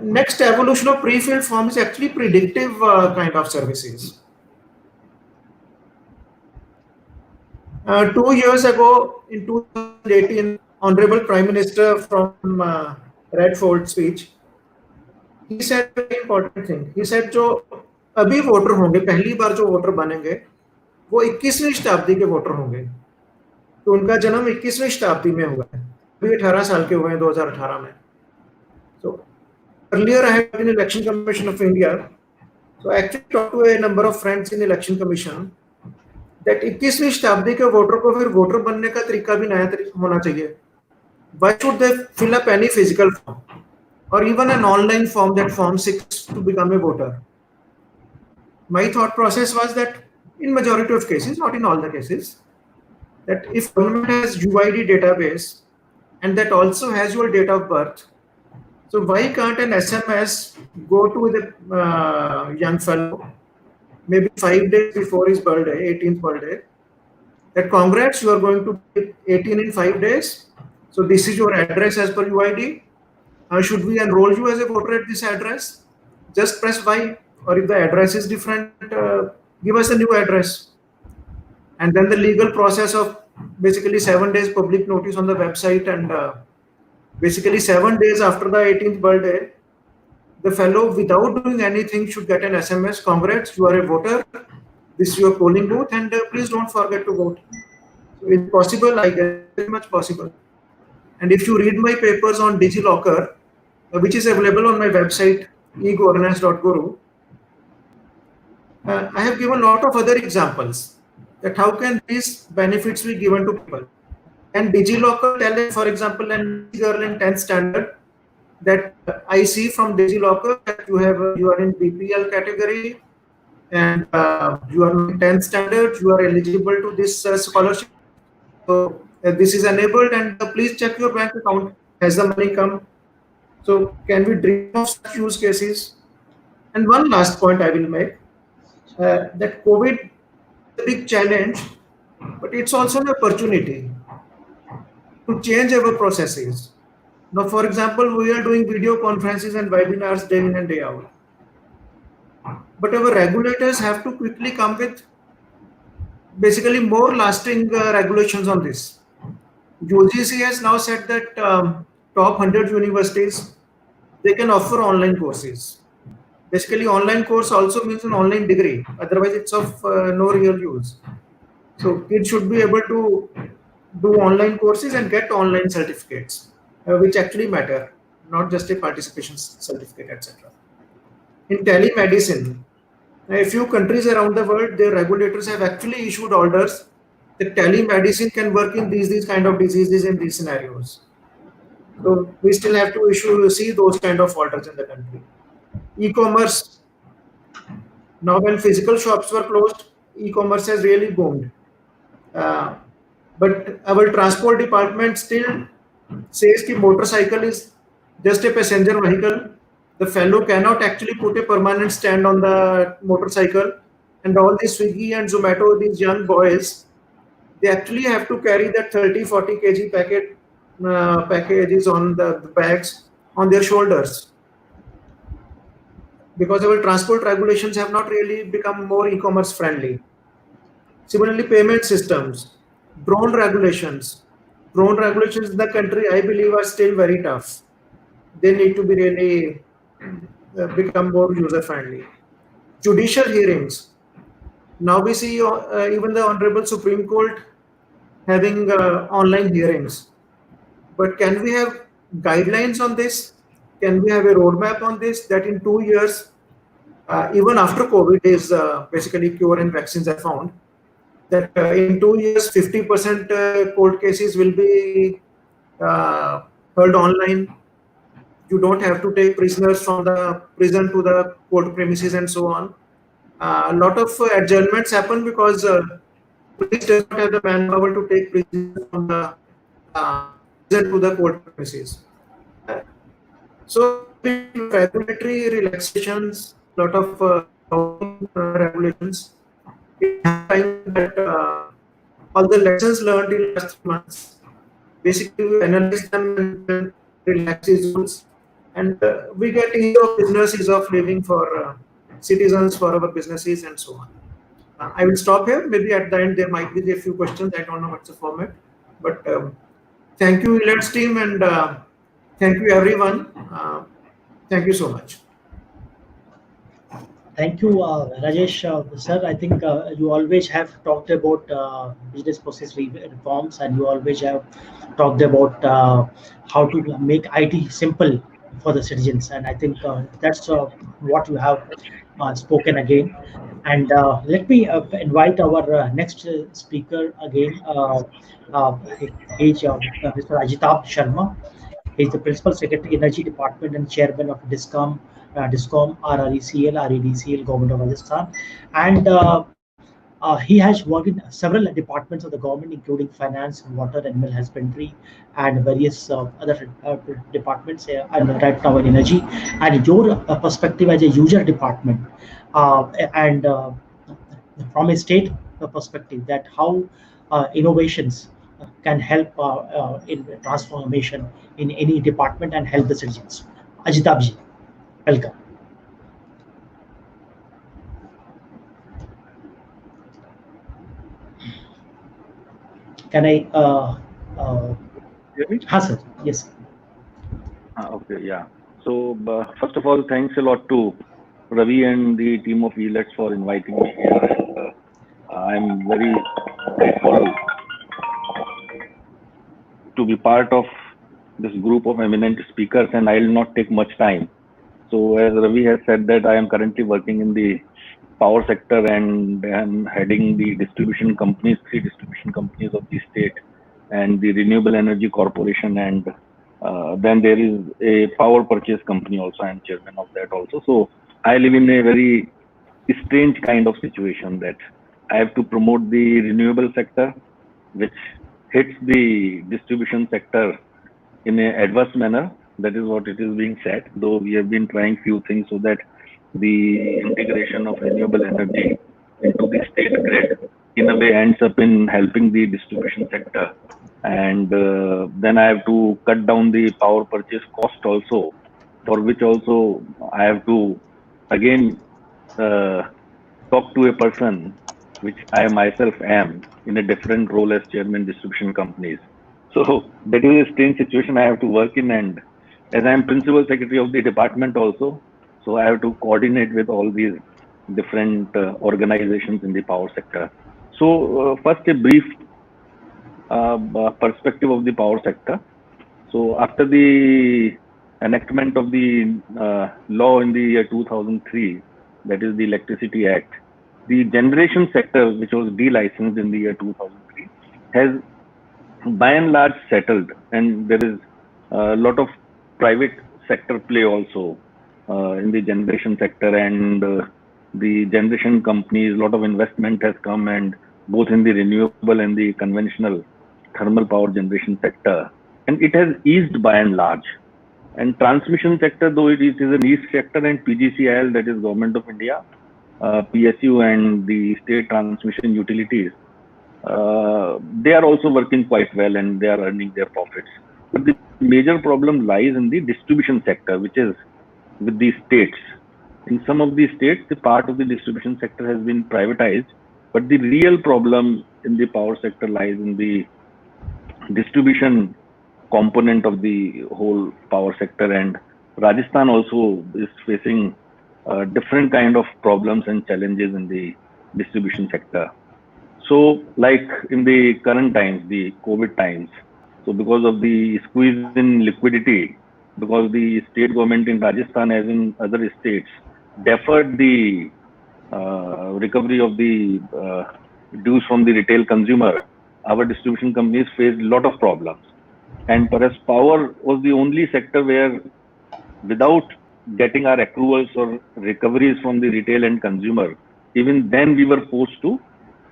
Next evolution of pre-filled form is actually predictive kind of services. 2 years ago, in 2018, Honorable Prime Minister from Red Fort speech, he said a very important thing. He said, जो अभी voter होंगे, पहली बार जो voter बनेंगे, वो 21वीं शताब्दी के वोटर होंगे. तो उनका जन्म 21वीं शताब्दी में हुआ है. अभी 18 साल के हुए हैं 2018 में. So earlier I had been in Election Commission of India. So I actually talked to a number of friends in Election Commission that 21वीं शताब्दी के वोटर को फिर वोटर बनने का तरीका भी नया होना चाहिए. Why should they fill up any physical form or even an online form, that form 6, to become a voter? My thought process was that in majority of cases, not in all the cases, that if government has UID database and that also has your date of birth, so why can't an SMS go to the young fellow maybe 5 days before his birthday, 18th birthday, that congrats, you are going to be 18 in 5 days. So this is your address as per UID. Should we enroll you as a voter at this address? Just press Y. Or if the address is different, give us a new address. And then the legal process of basically 7 days public notice on the website, and basically 7 days after the 18th birthday, the fellow without doing anything should get an SMS, congrats, you are a voter, this is your polling booth, and please don't forget to vote. So it's possible, I guess, very much possible. And if you read my papers on DigiLocker, which is available on my website, egovernance.guru, I have given a lot of other examples. that how can these benefits be given to people. And DigiLocker tell, for example, an girl in 10th standard that I see from DigiLocker that you are in BPL category and you are in 10th standard, you are eligible to this scholarship. So this is enabled, and please check your bank account. Has the money come? So can we dream of such use cases? And one last point I will make, that COVID is a big challenge, but it's also an opportunity to change our processes. Now, for example, we are doing video conferences and webinars day in and day out. But our regulators have to quickly come with basically more lasting regulations on this. UGC has now said that top 100 universities, they can offer online courses. Basically, online course also means an online degree. Otherwise, it's of no real use. So kids should be able to do online courses and get online certificates, which actually matter, not just a participation certificate, etc. In telemedicine, a few countries around the world, their regulators have actually issued orders that telemedicine can work in these kind of diseases in these scenarios. So we still have to see those kind of orders in the country. E-commerce. Now, when physical shops were closed, e-commerce has really boomed. But our transport department still says that motorcycle is just a passenger vehicle. The fellow cannot actually put a permanent stand on the motorcycle. And all these Swiggy and Zomato, these young boys, they actually have to carry that 30-40 kg packages on the bags on their shoulders, because our transport regulations have not really become more e-commerce friendly. Similarly, payment systems, drone regulations. Drone regulations in the country, I believe, are still very tough. They need to be really become more user friendly. Judicial hearings. Now we see even the Honorable Supreme Court having online hearings. But can we have guidelines on this? Can we have a roadmap on this, that in 2 years, even after COVID is basically cure and vaccines are found, that in 2 years, 50% court cases will be heard online. You don't have to take prisoners from the prison to the court premises and so on. A lot of adjournments happen because police does not have the manpower to take prisoners from the prison to the court premises. So regulatory relaxations, lot of regulations. That all the lessons learned in last 3 months, basically we analyze them and relax these rules, and we get ease of business, ease of living for citizens, for our businesses, and so on. I will stop here. Maybe at the end there might be a few questions. I don't know what's the format, but thank you, Elets team, and thank you, everyone. Thank you so much. Thank you, Rajesh, sir. I think you always have talked about business process reforms, and you always have talked about how to make IT simple for the citizens. And I think that's what you have spoken again. And let me invite our next speaker again. He's Mr. Ajitabh Sharma. He's the Principal Secretary, Energy Department, and Chairman of DISCOM, RRECL, REDCL, Government of Rajasthan. And he has worked in several departments of the government, including finance, water, animal husbandry, and various other departments, and right now in energy. And your perspective as a user department, and from a state perspective, that how innovations can help in transformation in any department and help the citizens. Ajitabh, welcome. Can I? Hear me? Sir. Yes. Okay, yeah. So first of all, thanks a lot to Ravi and the team of Elets for inviting me here. And, I'm very grateful to be part of this group of eminent speakers, and I will not take much time. So as Ravi has said that I am currently working in the power sector, and I'm heading the distribution companies, 3 distribution companies of the state, and the Renewable Energy Corporation, and then there is a power purchase company also. I'm chairman of that also. So I live in a very strange kind of situation that I have to promote the renewable sector, which hits the distribution sector in a adverse manner. That is what it is being said, though we have been trying few things so that the integration of renewable energy into the state grid in a way ends up in helping the distribution sector. And then I have to cut down the power purchase cost also, for which also I have to again talk to a person which I myself am in a different role as chairman distribution companies. So that is a strange situation I have to work in, and as I am principal secretary of the department also, so I have to coordinate with all these different organizations in the power sector. So first a brief perspective of the power sector. So after the enactment of the law in the year 2003, that is the Electricity Act, the generation sector, which was delicensed in the year 2003, has by and large settled, and there is a lot of private sector play also in the generation sector, and the generation companies, a lot of investment has come, and both in the renewable and the conventional thermal power generation sector, and it has eased by and large. And transmission sector, though it is a niche sector, and PGCIL, that is Government of India, PSU and the state transmission utilities, they are also working quite well and they are earning their profits. But the major problem lies in the distribution sector, which is with the states. In some of the states, the part of the distribution sector has been privatized, but the real problem in the power sector lies in the distribution component of the whole power sector, and Rajasthan also is facing different kind of problems and challenges in the distribution sector. So like in the current times, the COVID times, so because of the squeeze in liquidity, because the state government in Rajasthan as in other states deferred the recovery of the dues from the retail consumer, our distribution companies faced a lot of problems. And perhaps power was the only sector where, without getting our accruals or recoveries from the retail and consumer, even then we were forced to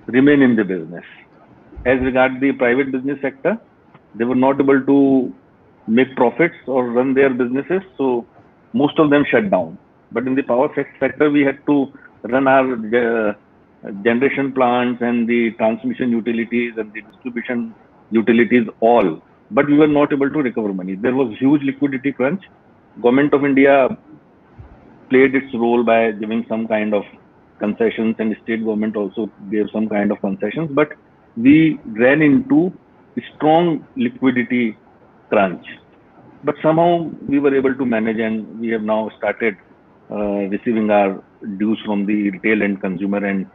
remain in the business. As regards the private business sector, they were not able to make profits or run their businesses, so most of them shut down. But in the power sector, we had to run our generation plants and the transmission utilities and the distribution utilities all, but we were not able to recover money. There was huge liquidity crunch. Government of India played its role by giving some kind of concessions, and the state government also gave some kind of concessions, but we ran into strong liquidity crunch. But somehow we were able to manage, and we have now started receiving our dues from the retail and consumer, and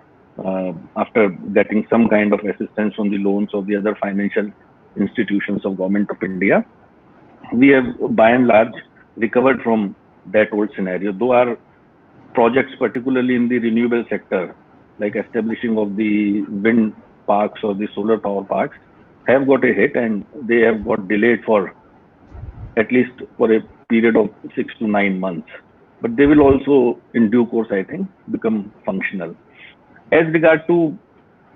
after getting some kind of assistance from the loans of the other financial institutions of Government of India, we have by and large recovered from that old scenario. Though our projects, particularly in the renewable sector, like establishing of the wind parks or the solar power parks, have got a hit, and they have got delayed for at least for a period of 6 to 9 months. But they will also, in due course, I think, become functional. As regard to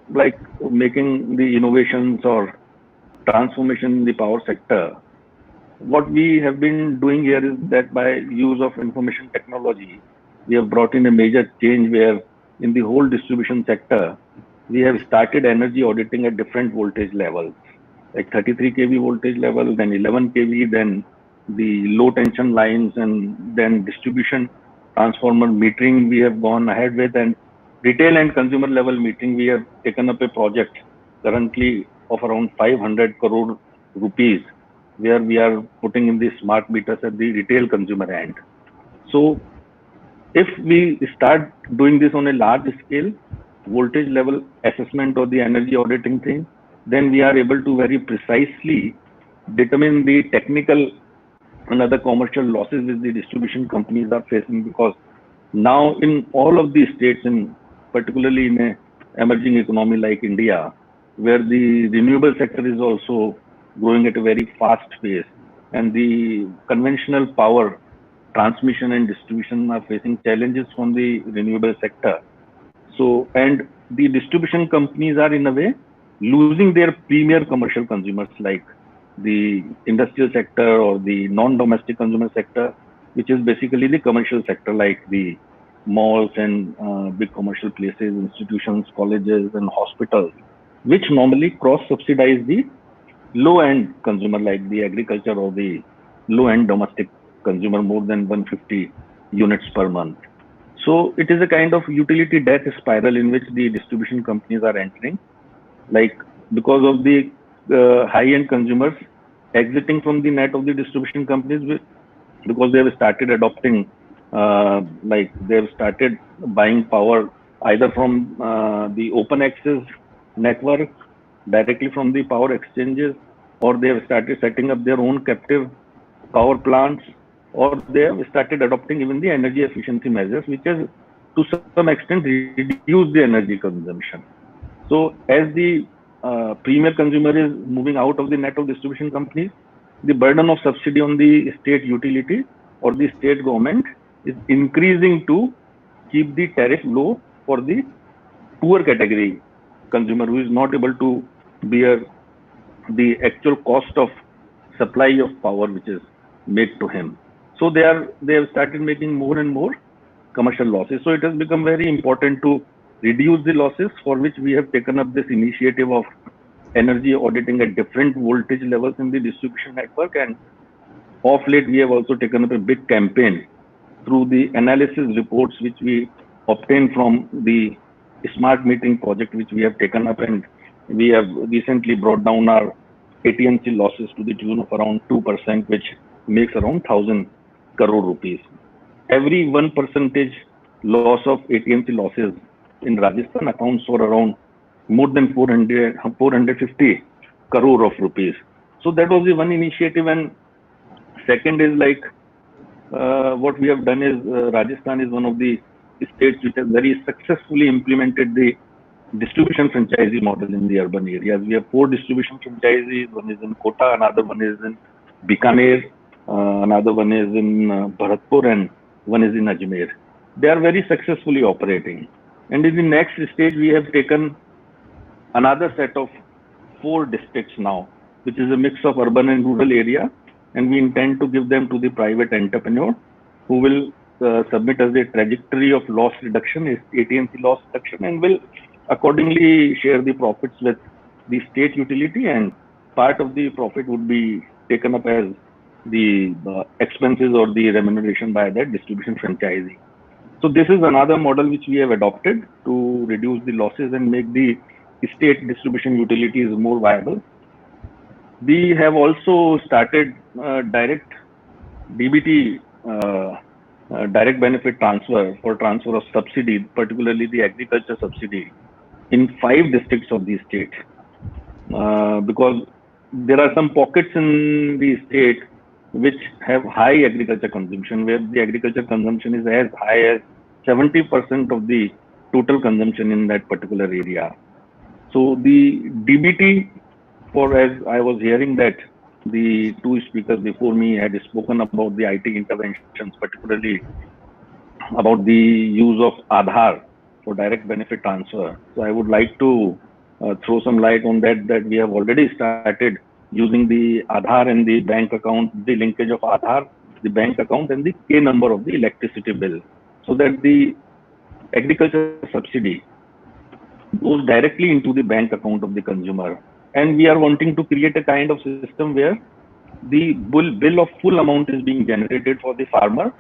like making the innovations or transformation in the power sector, what we have been doing here is that by use of information technology, we have brought in a major change where in the whole distribution sector, we have started energy auditing at different voltage levels, like 33 kV voltage level, then 11 kV, then the low tension lines, and then distribution transformer metering we have gone ahead with, and retail and consumer level metering, we have taken up a project currently of around 500 crore rupees, where we are putting in the smart meters at the retail consumer end. So if we start doing this on a large scale, voltage level assessment or the energy auditing thing, then we are able to very precisely determine the technical and other commercial losses which the distribution companies are facing, because now in all of these states, in particularly in an emerging economy like India, where the renewable sector is also growing at a very fast pace, and the conventional power transmission and distribution are facing challenges from the renewable sector. So, and the distribution companies are in a way losing their premier commercial consumers like the industrial sector or the non-domestic consumer sector, which is basically the commercial sector like the malls and big commercial places, institutions, colleges and hospitals, which normally cross-subsidize the low-end consumer like the agriculture or the low-end domestic consumer more than 150 units per month. So it is a kind of utility death spiral in which the distribution companies are entering, like because of the high-end consumers exiting from the net of the distribution companies because they have started adopting, like they have started buying power either from the open access network directly from the power exchanges, or they have started setting up their own captive power plants, or they have started adopting even the energy efficiency measures, which has to some extent reduced the energy consumption. So as the premier consumer is moving out of the net of distribution companies, the burden of subsidy on the state utility or the state government is increasing to keep the tariff low for the poor category consumer who is not able to bear the actual cost of supply of power which is made to him. So they have started making more and more commercial losses. So it has become very important to reduce the losses, for which we have taken up this initiative of energy auditing at different voltage levels in the distribution network. And of late, we have also taken up a big campaign through the analysis reports which we obtained from the smart metering project which we have taken up, and we have recently brought down our AT&C losses to the tune of around 2%, which makes around 1,000 crore rupees. Every 1% loss of AT&C losses in Rajasthan accounts for around more than 450 crore of rupees. So that was the one initiative. And second is like what we have done is Rajasthan is one of the states which has very successfully implemented the distribution franchisee model in the urban areas. We have 4 distribution franchisees. One is in Kota, another one is in Bikaner, another one is in Bharatpur, and one is in Ajmer. They are very successfully operating. And in the next stage, we have taken another set of 4 districts now, which is a mix of urban and rural area. And we intend to give them to the private entrepreneur who will submit as a trajectory of loss reduction, AT&C loss reduction, and will accordingly share the profits with the state utility, and part of the profit would be taken up as the expenses or the remuneration by that distribution franchisee. So this is another model which we have adopted to reduce the losses and make the state distribution utilities more viable. We have also started direct DBT, direct benefit transfer for transfer of subsidy, particularly the agriculture subsidy, in 5 districts of the state, because there are some pockets in the state which have high agriculture consumption, where the agriculture consumption is as high as 70% of the total consumption in that particular area. So the DBT, for as I was hearing that the 2 speakers before me had spoken about the IT interventions, particularly about the use of Aadhaar for direct benefit transfer. So I would like to throw some light on that we have already started using the Aadhaar and the bank account, the linkage of Aadhaar, the bank account, and the K number of the electricity bill, so that the agriculture subsidy goes directly into the bank account of the consumer. And we are wanting to create a kind of system where the bill of full amount is being generated for the farmer,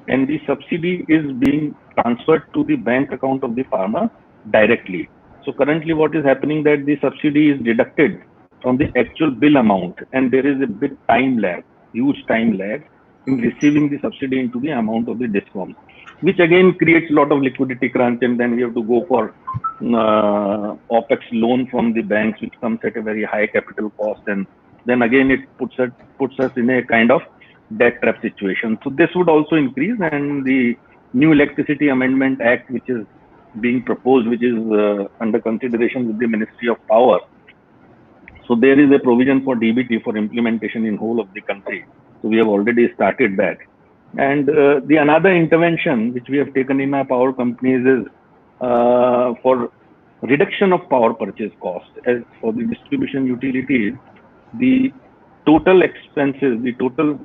and the subsidy is being transferred to the bank account of the farmer directly. So currently what is happening that the subsidy is deducted from the actual bill amount, and there is a big time lag, huge time lag in receiving the subsidy into the amount of the DISCOM, which again creates a lot of liquidity crunch, and then we have to go for OPEX loan from the banks, which comes at a very high capital cost, and then again it puts us in a kind of debt trap situation. So this would also increase, and the new Electricity Amendment Act, which is being proposed, which is under consideration with the Ministry of Power. So there is a provision for DBT for implementation in whole of the country. So we have already started that. And the another intervention which we have taken in our power companies is for reduction of power purchase cost. As for the distribution utilities, the total expenses, the total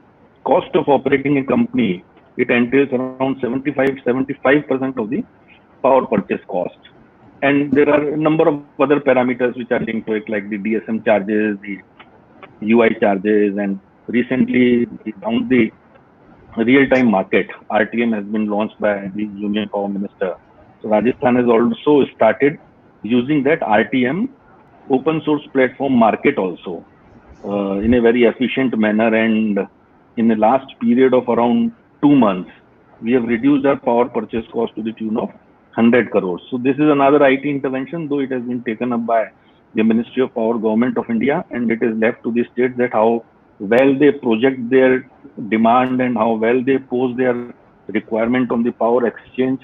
cost of operating a company, it entails around 75% of the power purchase cost. And there are a number of other parameters which are linked to it, like the DSM charges, the UI charges, and recently down the real-time market, RTM has been launched by the Union Power Minister. So Rajasthan has also started using that RTM open source platform market also in a very efficient manner. And in the last period of around 2 months, we have reduced our power purchase cost to the tune of 100 crores. So this is another IT intervention, though it has been taken up by the Ministry of Power, Government of India, and it is left to the states that how well they project their demand and how well they pose their requirement on the power exchange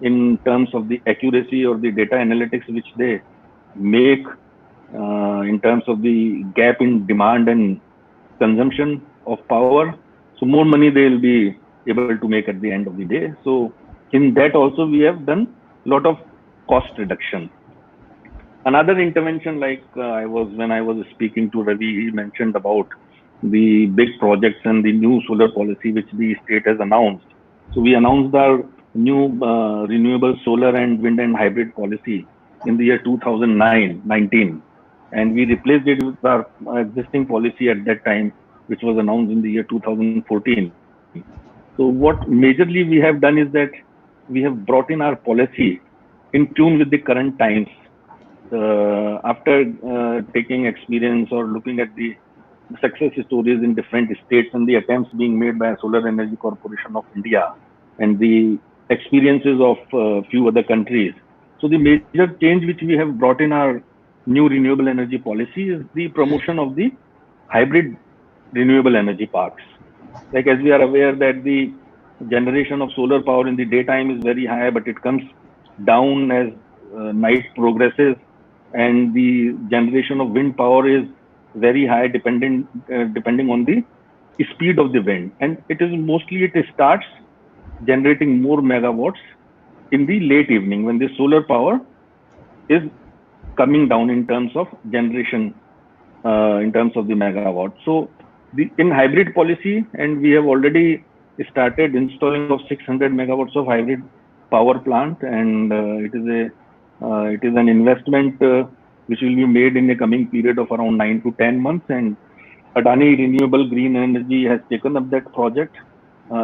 in terms of the accuracy or the data analytics which they make in terms of the gap in demand and consumption of power. So more money they will be able to make at the end of the day. So in that also we have done a lot of cost reduction. Another intervention, like when I was speaking to Ravi, he mentioned about the big projects and the new solar policy which the state has announced. So we announced our new renewable solar and wind and hybrid policy in the year 2019, and we replaced it with our existing policy at that time, which was announced in the year 2014. So what majorly we have done is that we have brought in our policy in tune with the current times. After taking experience or looking at the success stories in different states and the attempts being made by Solar Energy Corporation of India and the experiences of few other countries. So the major change which we have brought in our new renewable energy policy is the promotion of the hybrid renewable energy parks. Like as we are aware that the generation of solar power in the daytime is very high, but it comes down as night progresses, and the generation of wind power is very high depending on the speed of the wind, and it starts generating more megawatts in the late evening when the solar power is coming down in terms of generation in terms of the megawatt. So in hybrid policy, and we have already started installing of 600 megawatts of hybrid power plant, and it is an investment which will be made in the coming period of around 9 to 10 months. And Adani Renewable Green Energy has taken up that project.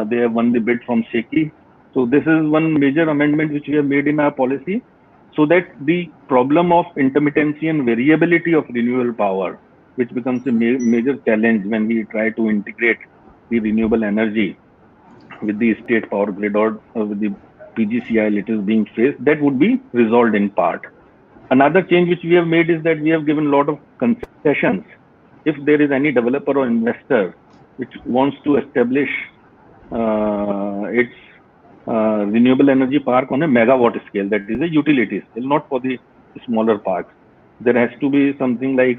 They have won the bid from SECI. So this is one major amendment which we have made in our policy, so that the problem of intermittency and variability of renewable power, which becomes a major challenge when we try to integrate the renewable energy with the state power grid or with the PGCIL, it is being faced, that would be resolved in part. Another change which we have made is that we have given a lot of concessions. If there is any developer or investor which wants to establish its renewable energy park on a megawatt scale, that is a utility scale, not for the smaller parks, there has to be something like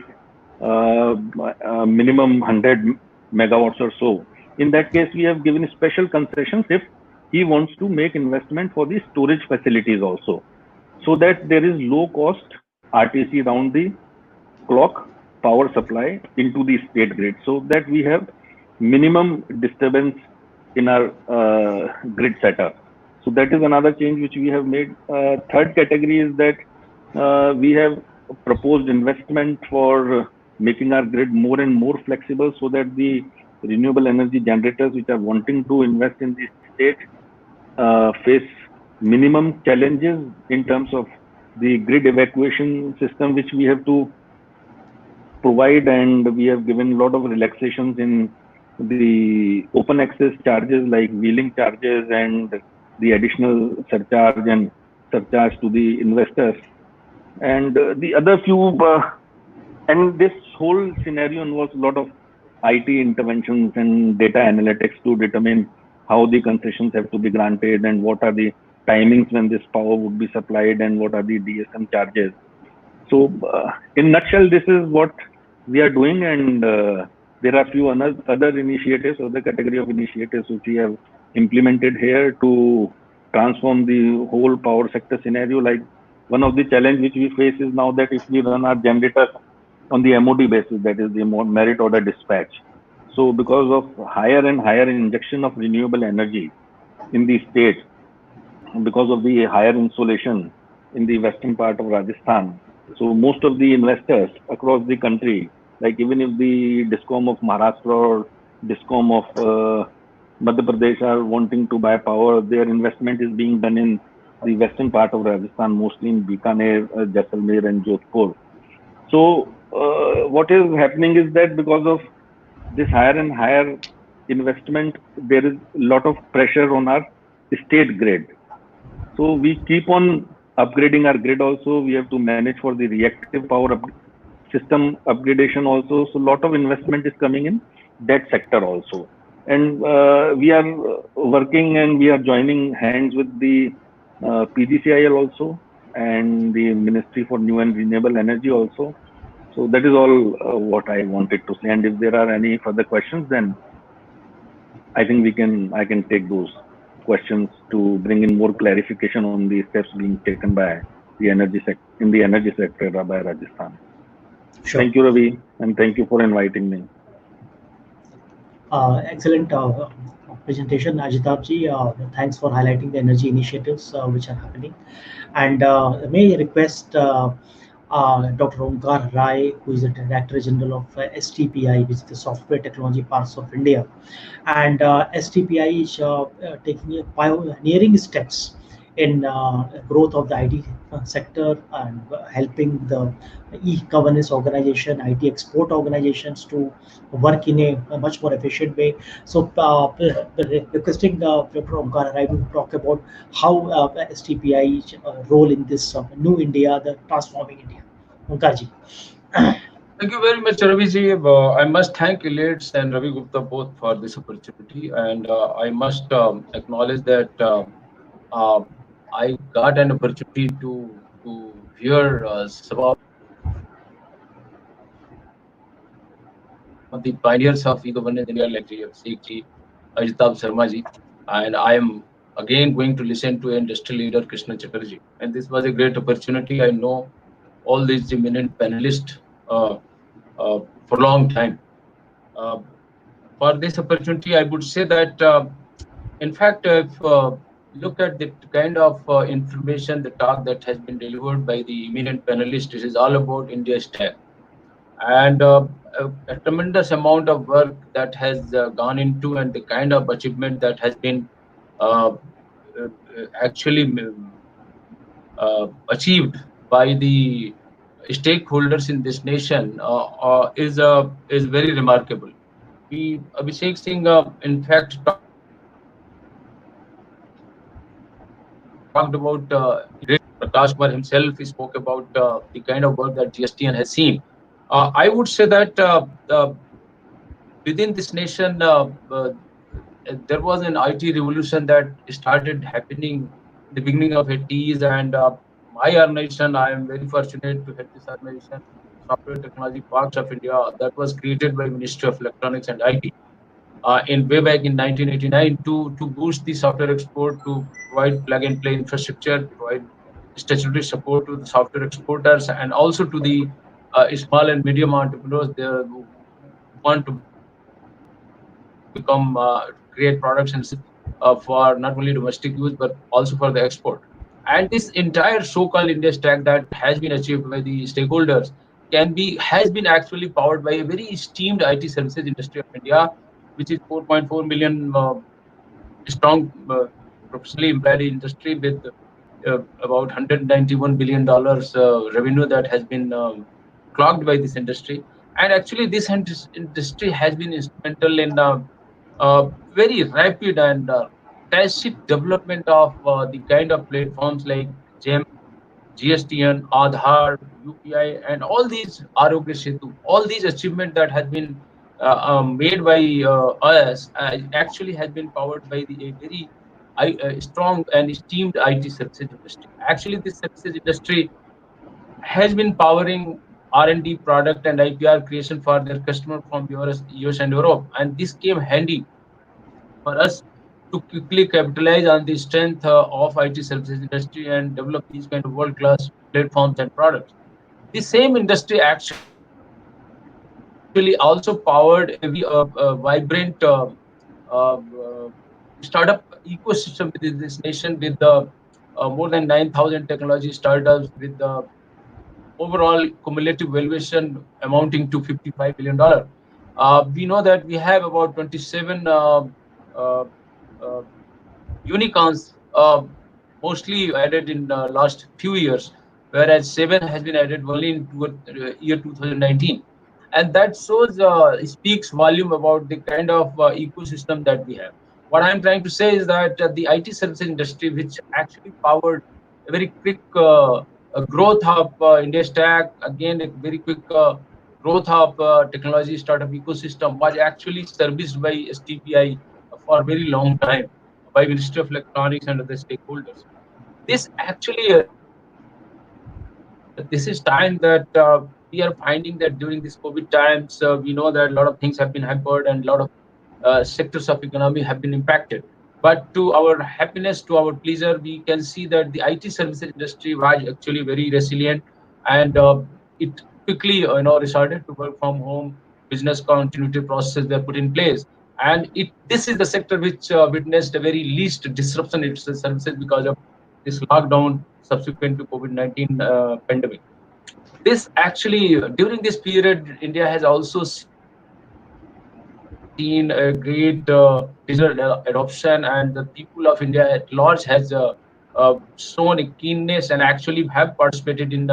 minimum 100 megawatts or so. In that case, we have given special concessions if he wants to make investment for the storage facilities also, so that there is low cost RTC round the clock power supply into the state grid, so that we have minimum disturbance in our grid setup. So that is another change which we have made. Third category is that we have proposed investment for making our grid more and more flexible, so that the renewable energy generators which are wanting to invest in the state face minimum challenges in terms of the grid evacuation system which we have to provide, and we have given a lot of relaxations in the open access charges like wheeling charges and the additional surcharge and surcharge to the investors. And the other few, and this whole scenario involves a lot of IT interventions and data analytics to determine how the concessions have to be granted and what are the timings when this power would be supplied and what are the DSM charges. So, in nutshell, this is what we are doing, and there are few other initiatives, other category of initiatives which we have implemented here to transform the whole power sector scenario. Like one of the challenge which we face is now that if we run our generators on the MOD basis, that is the merit order dispatch. So because of higher and higher injection of renewable energy in the state, because of the higher insolation in the western part of Rajasthan, so most of the investors across the country, like even if the DISCOM of Maharashtra or DISCOM of Madhya Pradesh are wanting to buy power, their investment is being done in the western part of Rajasthan, mostly in Bikaner, Jaisalmer, and Jodhpur. So what is happening is that because of this higher and higher investment, there is a lot of pressure on our state grid. So we keep on upgrading our grid also. We have to manage for the reactive power system upgradation also. So a lot of investment is coming in that sector also. And we are working and we are joining hands with the PGCIL also and the Ministry for New and Renewable Energy also. So that is all what I wanted to say. And if there are any further questions, then I think I can take those questions to bring in more clarification on the steps being taken by the energy sector by Rajasthan. Sure. Thank you, Ravi, and thank you for inviting me. Excellent presentation, Ajitabh ji. Thanks for highlighting the energy initiatives which are happening. And may I request Dr. Omkar Rai, who is the Director General of STPI, which is the Software Technology Parks of India. And STPI is taking pioneering steps in growth of the IT sector and helping the e-governance organization, IT export organizations to work in a much more efficient way. So requesting Dr. Omkar Rai to talk about how STPI's role in this new India, the transforming India. Omkar ji. Thank you very much, Ravi ji. I must thank Elets and Ravi Gupta both for this opportunity, and I must acknowledge that I got an opportunity to hear some of the pioneers of e-governance in India, like Abhishek ji, Ajitabh Sharma ji, and I am again going to listen to industry leader Krishna Chatterjee. And this was a great opportunity. I know all these eminent panelists for a long time. For this opportunity, I would say that, in fact, if look at the kind of information, the talk that has been delivered by the eminent panelists, it is all about India's stack. And a tremendous amount of work that has gone into and the kind of achievement that has been actually achieved by the stakeholders in this nation is very remarkable. Abhishek Singh, in fact, talked about Prakash Kumar himself. He spoke about the kind of work that GSTN has seen. I would say that within this nation, there was an IT revolution that started happening in the beginning of 80s, and my organization, I am very fortunate to head this organization, Software Technology Parks of India, that was created by Ministry of Electronics and IT. In way back in 1989 to boost the software export, to provide plug and play infrastructure, provide statutory support to the software exporters, and also to the small and medium entrepreneurs there who want to become create products and for not only domestic use but also for the export. And this entire so-called India stack that has been achieved by the stakeholders has been actually powered by a very esteemed IT services industry of India, which is 4.4 million strong professionally employed industry with about $191 billion revenue that has been clocked by this industry. And actually, this industry has been instrumental in very rapid and tacit development of the kind of platforms like GEM, GSTN, Aadhaar, UPI, and all these Arogya Setu, all these achievements that has been made by us actually has been powered by a very strong and esteemed IT services industry. Actually, this services industry has been powering R&D product and IPR creation for their customer from US and Europe, and this came handy for us to quickly capitalize on the strength of IT services industry and develop these kind of world-class platforms and products. The same industry actually also powered a very vibrant startup ecosystem within this nation with more than 9,000 technology startups with the overall cumulative valuation amounting to $55 billion. We know that we have about 27 uh, uh, unicorns, mostly added in last few years, whereas seven has been added only in year 2019, and that shows speaks volume about the kind of ecosystem that we have. What I'm trying to say is that the IT services industry, which actually powered a very quick growth of India Stack, again a very quick growth of technology startup ecosystem, was actually serviced by STPI for a very long time by Ministry of Electronics and other stakeholders. This actually, this is time that we are finding that during these COVID times, we know that a lot of things have been hampered and a lot of sectors of economy have been impacted. But to our happiness, to our pleasure, we can see that the IT services industry was actually very resilient, and it quickly, resorted to work from home. Business continuity processes were put in place, and this is the sector which witnessed a very least disruption in its services because of this lockdown subsequent to COVID-19 pandemic. This actually, during this period, India has also seen a great digital adoption, and the people of India at large has shown a keenness and actually have participated in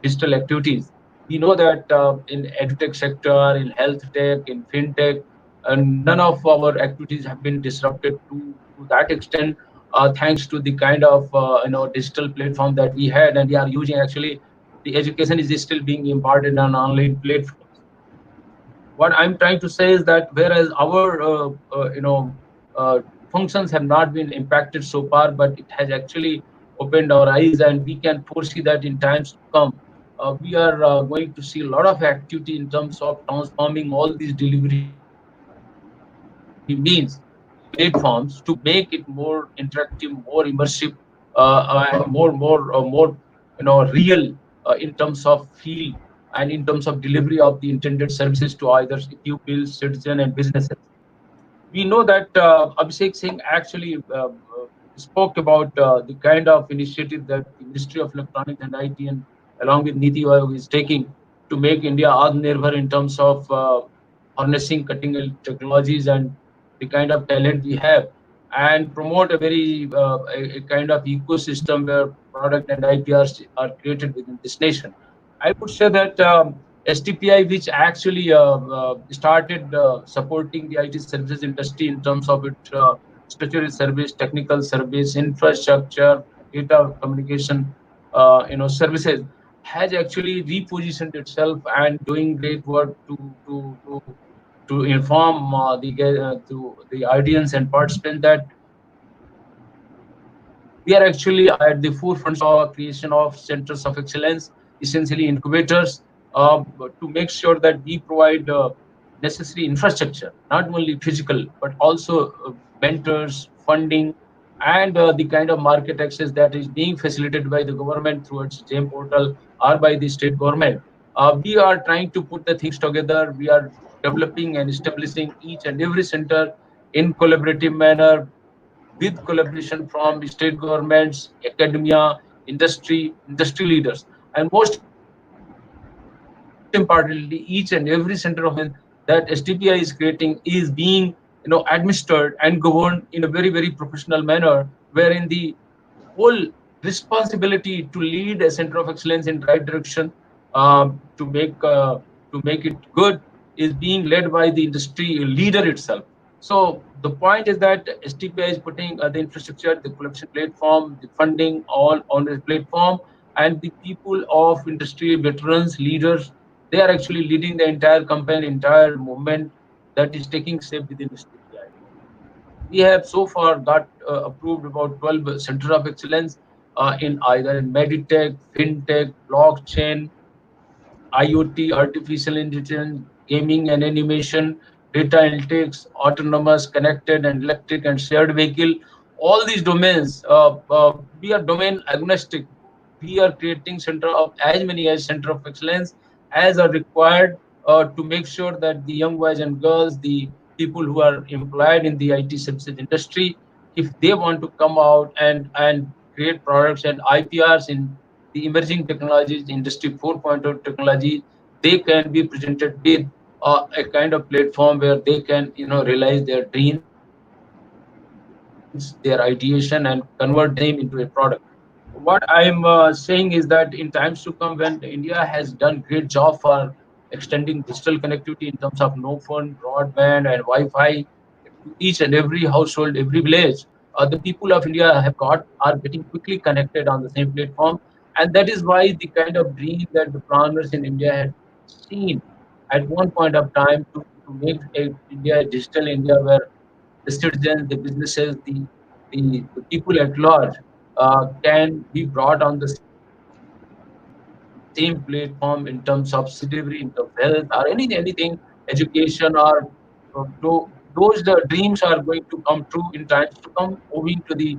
digital activities. We know that in edutech sector, in health tech, in fintech, none of our activities have been disrupted to that extent, thanks to the kind of digital platform that we had, and we are using actually. The education is still being imparted on online platforms. What I'm trying to say is that whereas our functions have not been impacted so far, but it has actually opened our eyes, and we can foresee that in times to come, we are going to see a lot of activity in terms of transforming all these delivery means, platforms, to make it more interactive, more immersive, and more real in terms of feel and in terms of delivery of the intended services to either pupils, citizen, and businesses. We know that Abhishek Singh actually spoke about the kind of initiative that the Ministry of Electronics and IT, and along with Niti Aayog, is taking to make India Atmanirbhar in terms of harnessing cutting edge technologies and the kind of talent we have, and promote a very a kind of ecosystem where product and IPRs are created within this nation. I would say that STPI, which actually started supporting the IT services industry in terms of its statutory service, technical service, infrastructure, data communication, services, has actually repositioned itself and doing great work to inform to the audience and participants that we are actually at the forefront creation of centers of excellence, essentially incubators, to make sure that we provide necessary infrastructure, not only physical, but also mentors, funding, and the kind of market access that is being facilitated by the government through its GEM portal or by the state government. We are trying to put the things together. We are developing and establishing each and every center in collaborative manner, with collaboration from state governments, academia, industry leaders, and most importantly, each and every center of excellence that STPI is creating is being administered and governed in a very professional manner, wherein the whole responsibility to lead a center of excellence in right direction, to make it good, is being led by the industry leader itself. So the point is that STPI is putting the infrastructure, the collection platform, the funding all on the platform, and the people of industry, veterans, leaders, they are actually leading the entire campaign, entire movement that is taking shape within STPI. We have so far got approved about 12 center of excellence in either in meditech, fintech, blockchain, IoT, artificial intelligence, gaming and animation, data analytics, autonomous, connected and electric and shared vehicle. All these domains, we are domain agnostic. We are creating center of as many as center of excellence as are required to make sure that the young boys and girls, the people who are employed in the IT services industry, if they want to come out and create products and IPRs in the emerging technologies, Industry 4.0 technology, they can be presented with a kind of platform where they can, realize their dreams, their ideation, and convert them into a product. What I'm saying is that in times to come, when India has done great job for extending digital connectivity in terms of no phone, broadband, and Wi-Fi to each and every household, every village, the people of India are getting quickly connected on the same platform, and that is why the kind of dream that the planners in India had seen at one point of time to make India a digital India where the citizens, the businesses, the people at large can be brought on the same platform in terms of delivery, in terms of health, or anything, education, or those the dreams are going to come true in times to come, owing to the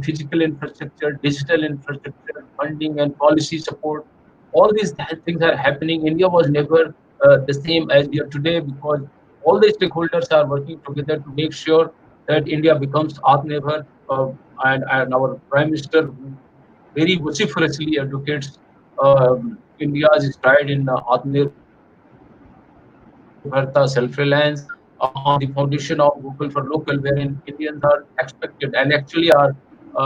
physical infrastructure, digital infrastructure, funding, and policy support. All these things are happening. India was never the same as we are today because all the stakeholders are working together to make sure that India becomes Atmanirbhar, and our Prime Minister, who very vociferously advocates India's stride in Atmanirbharta, self-reliance on the foundation of vocal for local, wherein Indians are expected and actually are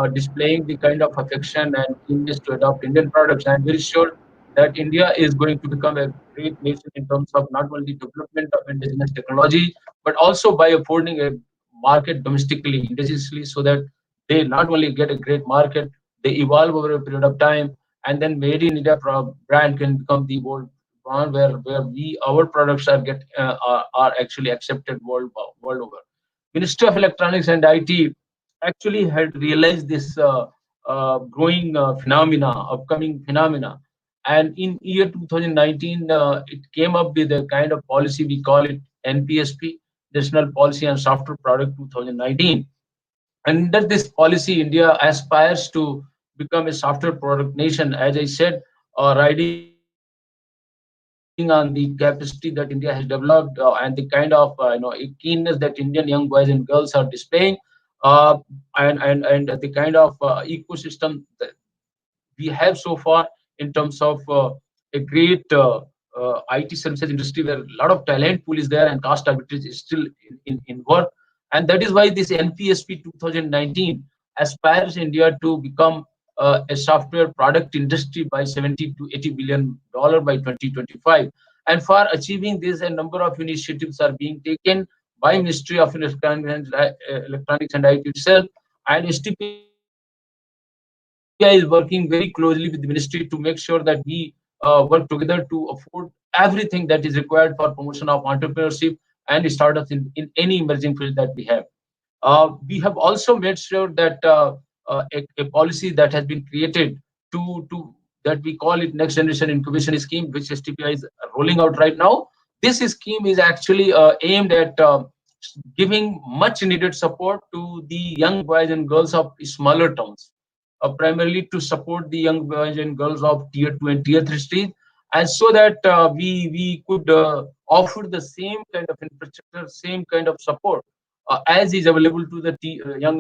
displaying the kind of affection and keenness to adopt Indian products. I am very sure that India is going to become a great nation in terms of not only development of indigenous technology, but also by affording a market domestically, indigenously, so that they not only get a great market, they evolve over a period of time, and then Made in India brand can become the world brand where we our products are actually accepted world over. Ministry of Electronics and IT actually had realized this upcoming phenomena, and in year 2019, it came up with a kind of policy, we call it NPSP, National Policy on Software Product 2019. Under this policy, India aspires to become a software product nation, as I said, riding on the capacity that India has developed and the kind of keenness that Indian young boys and girls are displaying, uh, and the kind of ecosystem that we have so far in terms of a great IT services industry where a lot of talent pool is there and cost arbitrage is still in work. And that is why this NPSP 2019 aspires India to become a software product industry by 70 to 80 billion dollar by 2025. And for achieving this, a number of initiatives are being taken by Ministry of Electronics and IT itself, and STPI is working very closely with the ministry to make sure that we work together to afford everything that is required for promotion of entrepreneurship and startups in any emerging field that we have. We have also made sure that a policy that has been created to that we call it Next Generation Incubation Scheme, which STPI is rolling out right now. This scheme is actually aimed at giving much needed support to the young boys and girls of smaller towns, primarily to support the young boys and girls of tier 2 and tier 3 states, and so that we could offer the same kind of infrastructure, same kind of support as is available to the young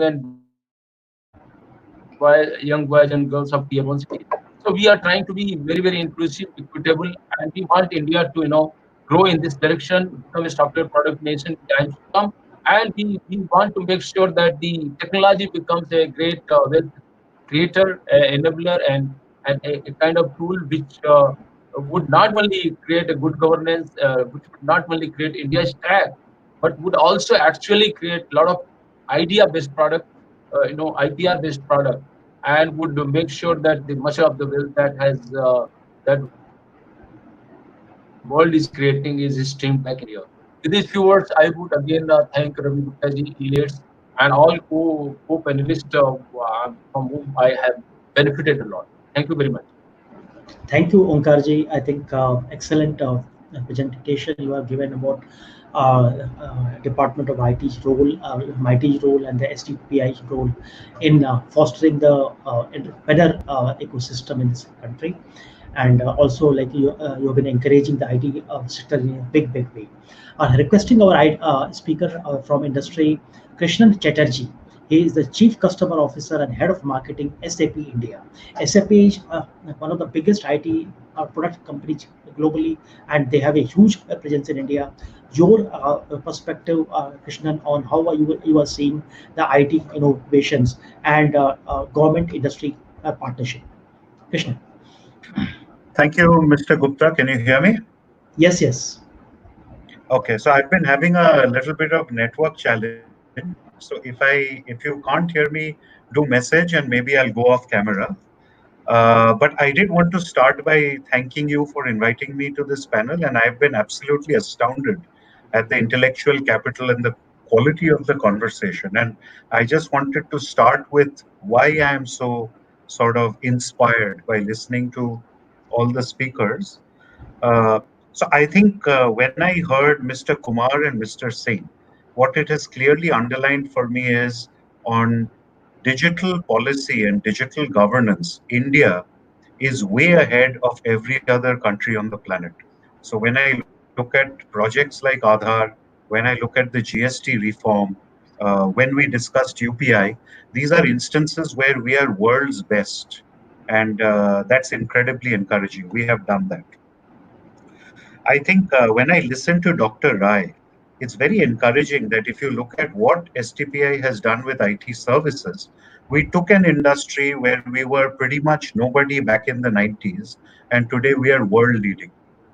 boys and girls of tier 1 cities. So we are trying to be very, very inclusive, equitable, and we want India to, grow in this direction, become a software product nation in times to come. And we want to make sure that the technology becomes a great wealth creator, enabler, and a kind of tool which would not only create a good governance, which would not only create India's stack, but would also actually create a lot of idea-based product, IPR-based product, and would make sure that the much of the wealth that world is creating is streamed back in India. With these few words, I would again thank Ravi Gupta ji, Elets, and all co-panelists from whom I have benefited a lot. Thank you very much. Thank you, Omkarji. I think excellent presentation you have given about Department of IT's role, MIT's role, and the STPI's role in fostering the better ecosystem in this country. And also, like you've been encouraging the IT sector in a big way. Requesting our speaker from industry, Krishnan Chatterjee. He is the Chief Customer Officer and Head of Marketing, SAP India. SAP is one of the biggest IT product companies globally, and they have a huge presence in India. Your perspective, Krishnan, on how you are seeing the IT innovations and government industry partnership. Krishnan. Thank you, Mr. Gupta. Can you hear me? Yes, yes. Okay, so I've been having a little bit of network challenge. So if you can't hear me, do message and maybe I'll go off camera. But I did want to start by thanking you for inviting me to this panel, and I've been absolutely astounded at the intellectual capital and the quality of the conversation. And I just wanted to start with why I am so sort of inspired by listening to all the speakers. Uh, so I think when I heard Mr. Kumar and Mr. Singh, what it has clearly underlined for me is on digital policy and digital governance, India is way ahead of every other country on the planet. So when I look at projects like Aadhaar, when I look at the GST reform, when we discussed UPI, these are instances where we are world's best. And that's incredibly encouraging. We have done that. I think when I listen to Dr. Rai, it's very encouraging that if you look at what STPI has done with IT services, we took an industry where we were pretty much nobody back in the 90s, and today we are world leading.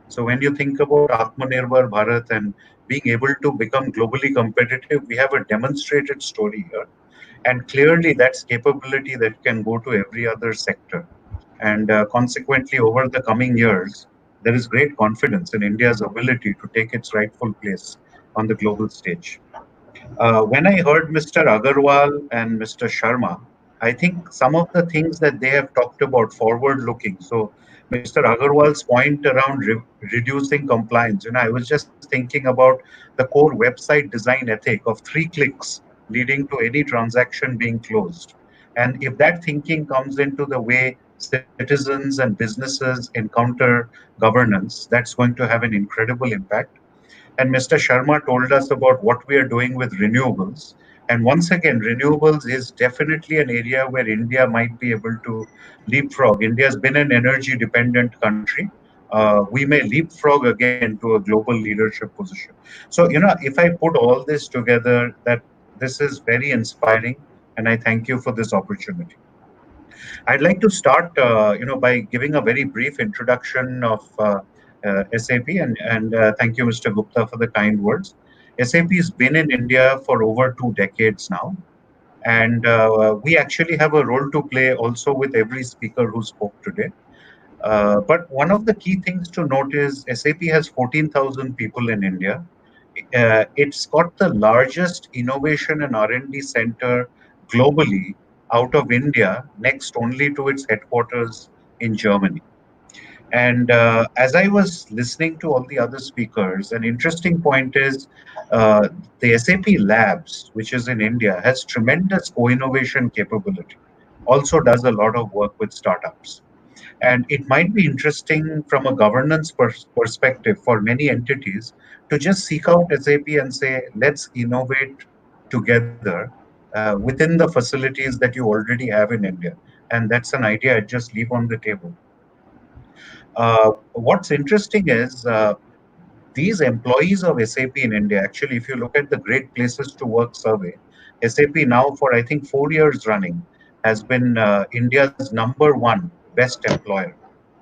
So when you think about Atmanirbhar Bharat and being able to become globally competitive, we have a demonstrated story here. And clearly, that's capability that can go to every other sector. And consequently, over the coming years, there is great confidence in India's ability to take its rightful place on the global stage. When I heard Mr. Aggarwal and Mr. Sharma, I think some of the things that they have talked about forward looking. So, Mr. Aggarwal's point around reducing compliance, I was just thinking about the core website design ethic of 3 clicks leading to any transaction being closed. And if that thinking comes into the way citizens and businesses encounter governance, that's going to have an incredible impact. And Mr. Sharma told us about what we are doing with renewables. And once again, renewables is definitely an area where India might be able to leapfrog. India has been an energy dependent country. We may leapfrog again to a global leadership position. So, if I put all this together, that this is very inspiring. And I thank you for this opportunity. I'd like to start, by giving a very brief introduction of SAP, and thank you, Mr. Gupta, for the kind words. SAP has been in India for over 2 decades now, and we actually have a role to play also with every speaker who spoke today. But one of the key things to note is SAP has 14,000 people in India. It's got the largest innovation and R&D center globally out of India, next only to its headquarters in Germany. And as I was listening to all the other speakers, an interesting point is the SAP Labs, which is in India, has tremendous co-innovation capability, also does a lot of work with startups. And it might be interesting from a governance perspective for many entities to just seek out SAP and say, let's innovate together within the facilities that you already have in India. And that's an idea I just leave on the table. What's interesting is these employees of SAP in India, actually, if you look at the Great Places to Work survey, SAP now for I think 4 years running has been India's #1 best employer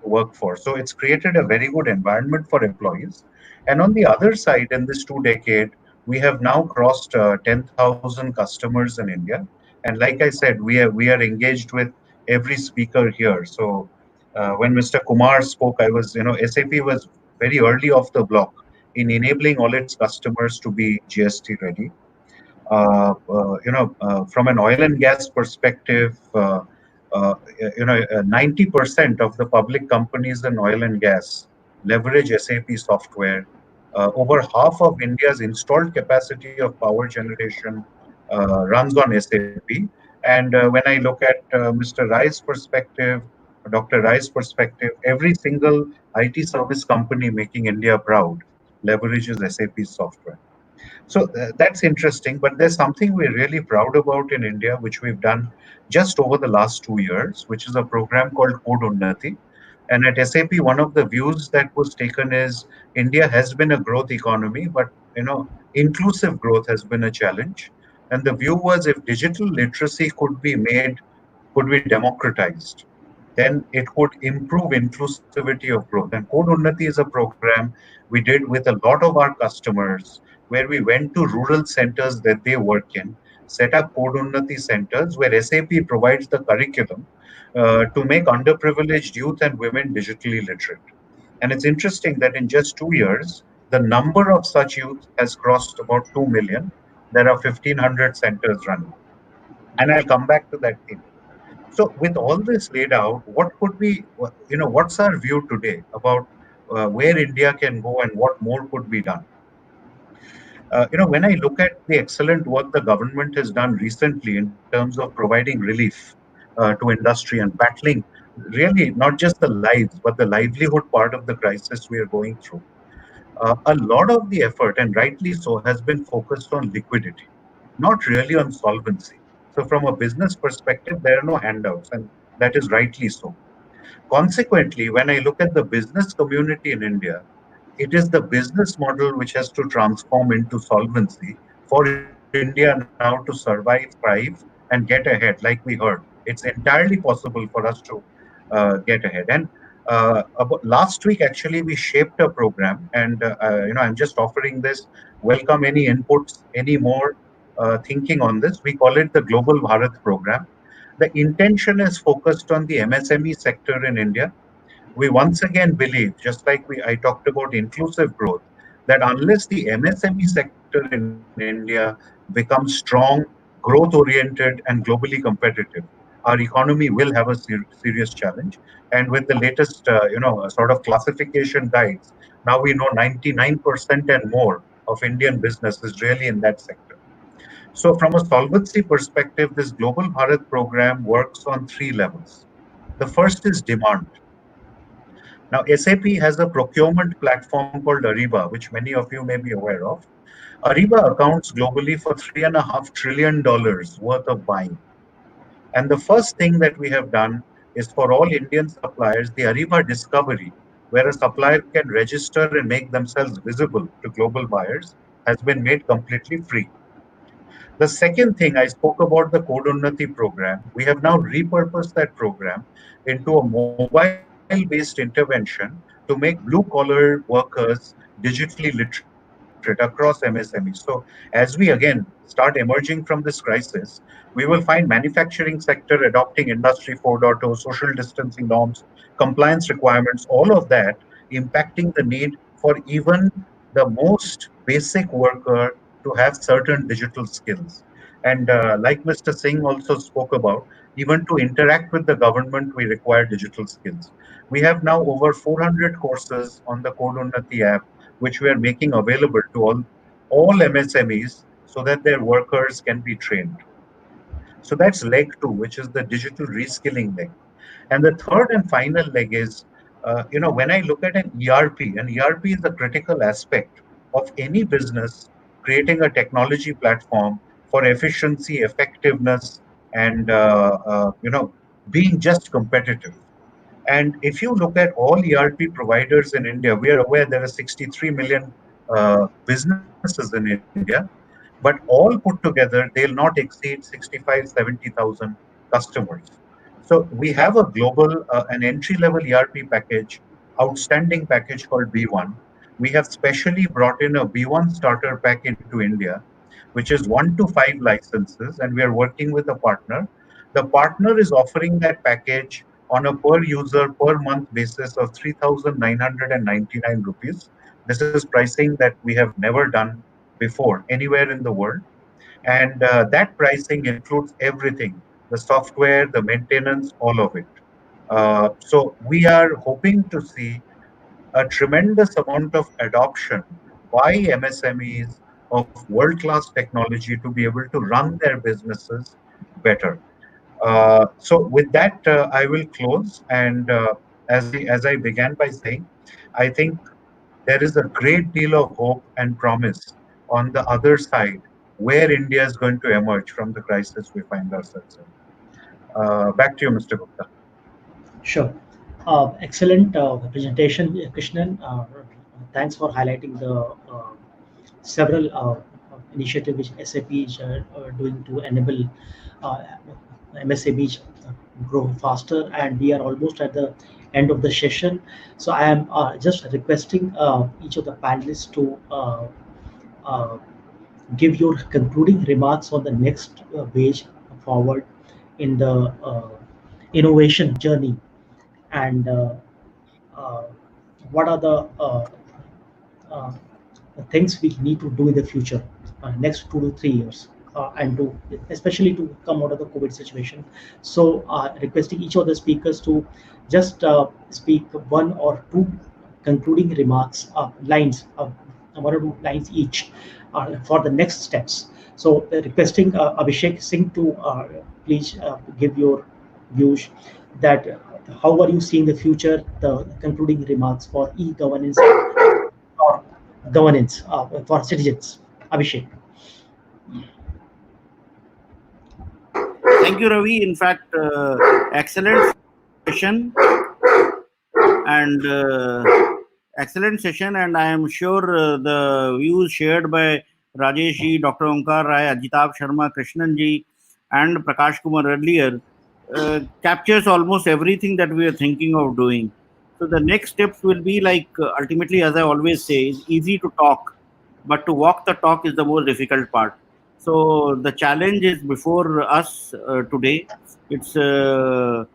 to work for. So it's created a very good environment for employees. And on the other side, in this 2 decade, we have now crossed 10,000 customers in India. And like I said, we are engaged with every speaker here. So when Mr. Kumar spoke, SAP was very early off the block in enabling all its customers to be GST ready. From an oil and gas perspective, 90% of the public companies in oil and gas leverage SAP software. Over half of India's installed capacity of power generation runs on SAP. And when I look at Mr. Rai's perspective, Dr. Rai's perspective, every single IT service company making India proud leverages SAP software. So that's interesting, but there's something we're really proud about in India, which we've done just over the last 2 years, which is a program called Code Unnati. And at SAP, one of the views that was taken is India has been a growth economy, but inclusive growth has been a challenge. And the view was if digital literacy could be democratized, then it would improve inclusivity of growth. And Code Unnati is a program we did with a lot of our customers where we went to rural centers that they work in, set up Code Unnati centers where SAP provides the curriculum to make underprivileged youth and women digitally literate. And it's interesting that in just 2 years, the number of such youth has crossed about 2 million. There are 1,500 centers running. And I'll come back to that theme. So, with all this laid out, what's our view today about where India can go and what more could be done? When I look at the excellent work the government has done recently in terms of providing relief to industry and battling really not just the lives, but the livelihood part of the crisis we are going through, a lot of the effort, and rightly so, has been focused on liquidity, not really on solvency. So, from a business perspective, there are no handouts, and that is rightly so. Consequently, when I look at the business community in India, it is the business model which has to transform into solvency for India now to survive, thrive, and get ahead. Like we heard, it's entirely possible for us to get ahead. And last week, actually, we shaped a program, and I'm just offering this. Welcome any inputs, any more thinking on this. We call it the Global Bharat program. The intention is focused on the MSME sector in India. We once again believe, just like I talked about inclusive growth, that unless the MSME sector in India becomes strong, growth oriented, and globally competitive, our economy will have a serious challenge. And with the latest, sort of classification guides, now we know 99% and more of Indian business is really in that sector. So, from a solvency perspective, this Global Bharat program works on three levels. The first is demand. Now, SAP has a procurement platform called Ariba, which many of you may be aware of. Ariba accounts globally for $3.5 trillion worth of buying. And the first thing that we have done is for all Indian suppliers, the Ariba Discovery, where a supplier can register and make themselves visible to global buyers, has been made completely free. The second thing I spoke about the Code Unnati program, we have now repurposed that program into a mobile-based intervention to make blue-collar workers digitally literate across MSMEs. So as we again start emerging from this crisis, we will find manufacturing sector adopting Industry 4.0, social distancing norms, compliance requirements, all of that impacting the need for even the most basic worker to have certain digital skills. And like Mr. Singh also spoke about, even to interact with the government, we require digital skills. We have now over 400 courses on the Code Unnati app, which we are making available to all MSMEs so that their workers can be trained. So that's leg two, which is the digital reskilling leg. And the third and final leg is, when I look at an ERP is a critical aspect of any business creating a technology platform for efficiency, effectiveness, and being just competitive. And if you look at all ERP providers in India, we are aware there are 63 million businesses in India, but all put together, they'll not exceed 65, 70,000 customers. So we have a global, an entry-level ERP package, outstanding package called B1. We have specially brought in a B1 starter pack into India, which is 1 to 5 licenses, and we are working with a partner. The partner is offering that package on a per user per month basis of 3,999 rupees. This is pricing that we have never done before anywhere in the world. And that pricing includes everything, the software, the maintenance, all of it. So we are hoping to see a tremendous amount of adoption by MSMEs of world-class technology to be able to run their businesses better. So with that, I will close. And as I began by saying, I think there is a great deal of hope and promise on the other side, where India is going to emerge from the crisis we find ourselves in. Back to you, Mr. Gupta. Sure. Excellent presentation, Krishnan. Thanks for highlighting the several initiatives which SAP is doing to enable uh, MSMEs grow faster, and we are almost at the end of the session. So I am just requesting each of the panelists to uh, give your concluding remarks on the next page forward in the innovation journey, and uh, what are uh, the things we need to do in the future, next 2 to 3 years, and to especially to come out of the COVID situation. So, requesting each of the speakers to just speak one or two concluding remarks, lines, 1 or 2 lines each, for the next steps. So, requesting Abhishek Singh to please give your views that how are you seeing the future, the concluding remarks for e-governance or governance for citizens. Abhishek. Thank you, Ravi. In fact, excellent session and I am sure the views shared by Rajesh ji, Dr. Omkar Rai, Ajitabh Sharma, Krishnan ji, and Prakash Kumar earlier captures almost everything that we are thinking of doing. So the next steps will be like ultimately, as I always say, it's easy to talk, but to walk the talk is the most difficult part. So the challenge is before us today. It's the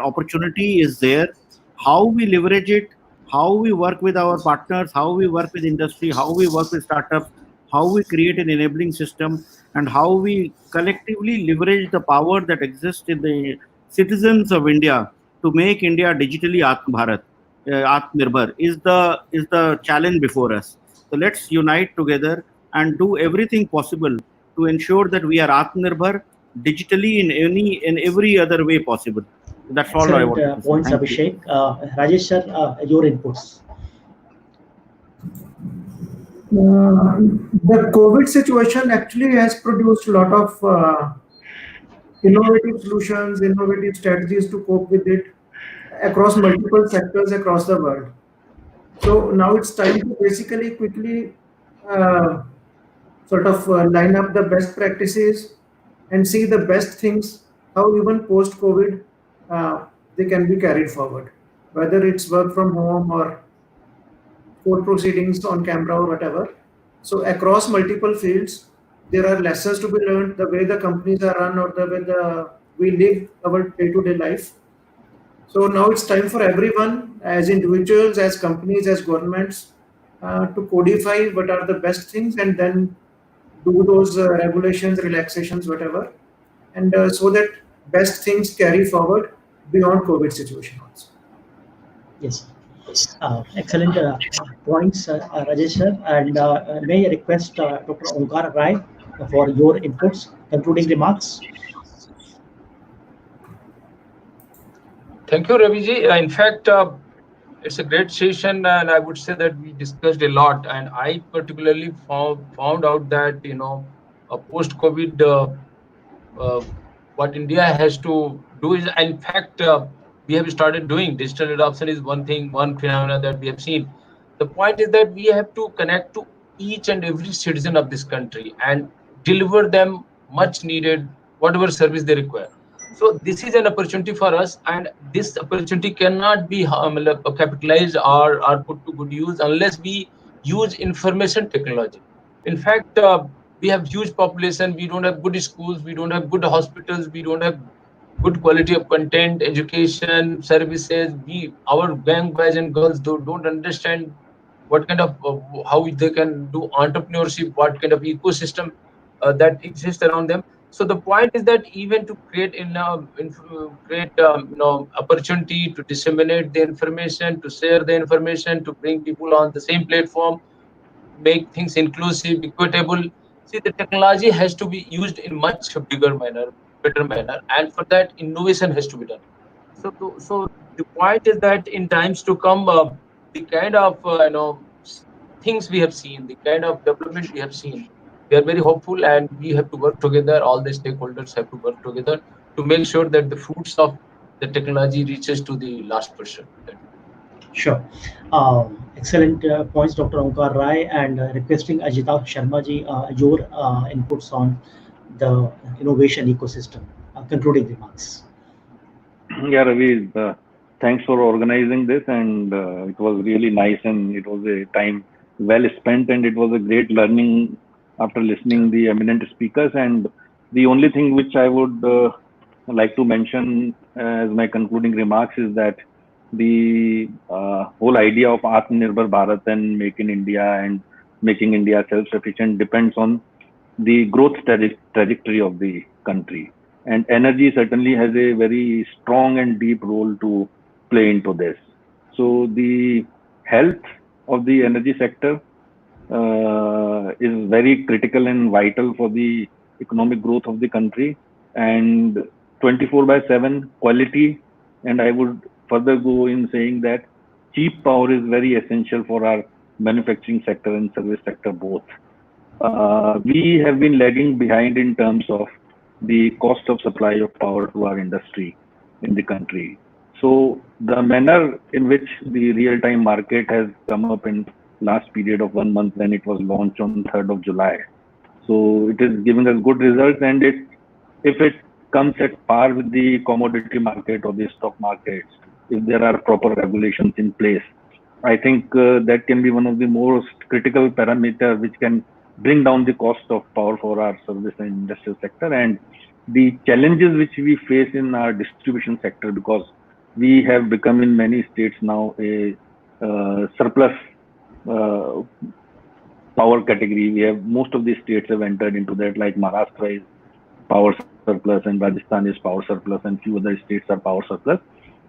opportunity is there. How we leverage it, how we work with our partners, how we work with industry, how we work with startups, how we create an enabling system, and how we collectively leverage the power that exists in the citizens of India to make India digitally Atmabharat, Atmanirbhar is the challenge before us. So let's unite together and do everything possible to ensure that we are Atmanirbhar digitally in every other way possible. That's all I Excellent wanted to say. points, Thank you. Abhishek. Rajesh sir, your inputs. The COVID situation actually has produced a lot of innovative solutions, innovative strategies to cope with it across multiple sectors across the world. So now it's time to basically quickly uh, sort of line up the best practices and see the best things, how even post COVID they can be carried forward, whether it's work from home or court proceedings on camera or whatever. So across multiple fields, there are lessons to be learned, the way the companies are run or the way we live our day-to-day life. So now it's time for everyone, as individuals, as companies, as governments, to codify what are the best things and then do those regulations, relaxations, whatever, and so that best things carry forward beyond COVID situation also. Yes. Excellent points, Rajesh sir. And may I request Dr. Omkar Rai for your inputs, concluding remarks? Thank you, Raviji. In fact, it's a great session, and I would say that we discussed a lot. And I particularly found out that post-COVID, what India has to do is, in fact, we have started doing digital adoption is one thing, one phenomena that we have seen. The point is that we have to connect to each and every citizen of this country and deliver them much needed whatever service they require. So this is an opportunity for us, and this opportunity cannot be capitalized or put to good use unless we use information technology. In fact, we have huge population. We don't have good schools. We don't have good hospitals. We don't have good quality of content, education, services. Our young boys and girls don't understand what kind of how they can do entrepreneurship, what kind of ecosystem that exist around them. So the point is that even to create create opportunity to disseminate the information, to share the information, to bring people on the same platform, make things inclusive, equitable. See, the technology has to be used in much bigger manner, better manner, and for that, innovation has to be done. So the point is that in times to come, the kind of things we have seen, the kind of development we have seen, we are very hopeful, and we have to work together. All the stakeholders have to work together to make sure that the fruits of the technology reaches to the last person. Sure. Excellent points, Dr. Omkar Rai, and requesting Ajitabh Sharma ji, your inputs on the innovation ecosystem. Concluding remarks. Yeah, Ravi, thanks for organizing this, and it was really nice, and it was a time well spent, and it was a great learning after listening the eminent speakers. And the only thing which I would like to mention as my concluding remarks is that the whole idea of Atmanirbhar Bharat and Make in India and making India self-sufficient depends on the growth trajectory of the country. And energy certainly has a very strong and deep role to play into this. So the health of the energy sector is very critical and vital for the economic growth of the country. And 24/7 quality, and I would further go in saying that cheap power is very essential for our manufacturing sector and service sector both. We have been lagging behind in terms of the cost of supply of power to our industry in the country. So the manner in which the real-time market has come up in last period of 1 month when it was launched on 3rd of July. So it is giving us good results, and if it comes at par with the commodity market or the stock markets, if there are proper regulations in place, I think that can be one of the most critical parameters which can bring down the cost of power for our service and industrial sector. And the challenges which we face in our distribution sector, because we have become in many states now a surplus power category. We have most of the states have entered into that, like Maharashtra is power surplus and Rajasthan is power surplus and few other states are power surplus.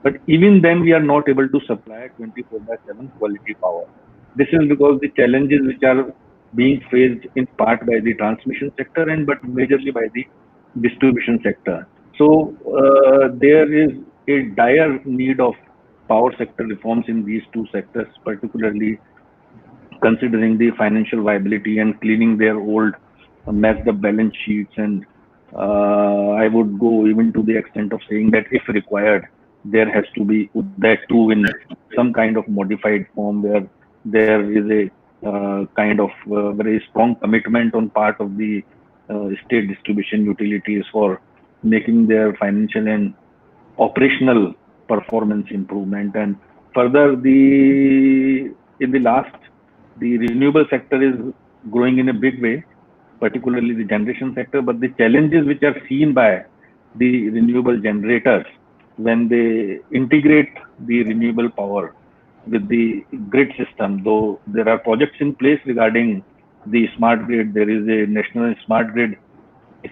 But even then we are not able to supply 24/7 quality power. This is because the challenges which are being faced in part by the transmission sector and but majorly by the distribution sector. So there is a dire need of power sector reforms in these two sectors, particularly considering the financial viability and cleaning their old messed up balance sheets. And I would go even to the extent of saying that if required, there has to be that too in some kind of modified form where there is a kind of very strong commitment on part of the state distribution utilities for making their financial and operational performance improvement. And further, the renewable sector is growing in a big way, particularly the generation sector. But the challenges which are seen by the renewable generators when they integrate the renewable power with the grid system, though there are projects in place regarding the smart grid, there is a national smart grid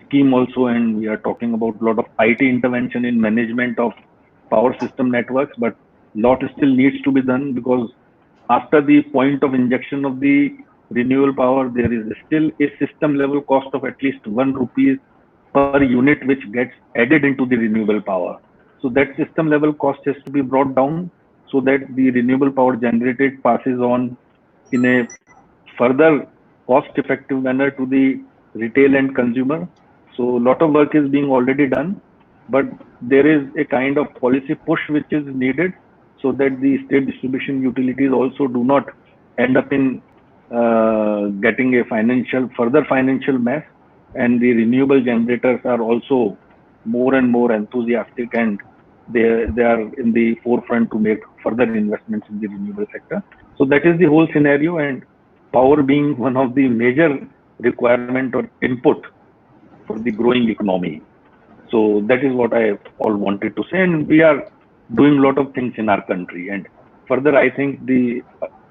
scheme also, and we are talking about a lot of IT intervention in management of power system networks, but lot still needs to be done, because after the point of injection of the renewable power, there is still a system level cost of at least 1 rupee per unit which gets added into the renewable power. So that system level cost has to be brought down so that the renewable power generated passes on in a further cost effective manner to the retail and consumer. So a lot of work is being already done, but there is a kind of policy push which is needed so that the state distribution utilities also do not end up in getting a further financial mess, and the renewable generators are also more and more enthusiastic, and they are in the forefront to make further investments in the renewable sector. So that is the whole scenario, and power being one of the major requirement or input for the growing economy. So that is what I all wanted to say, and we are doing a lot of things in our country. And further, I think the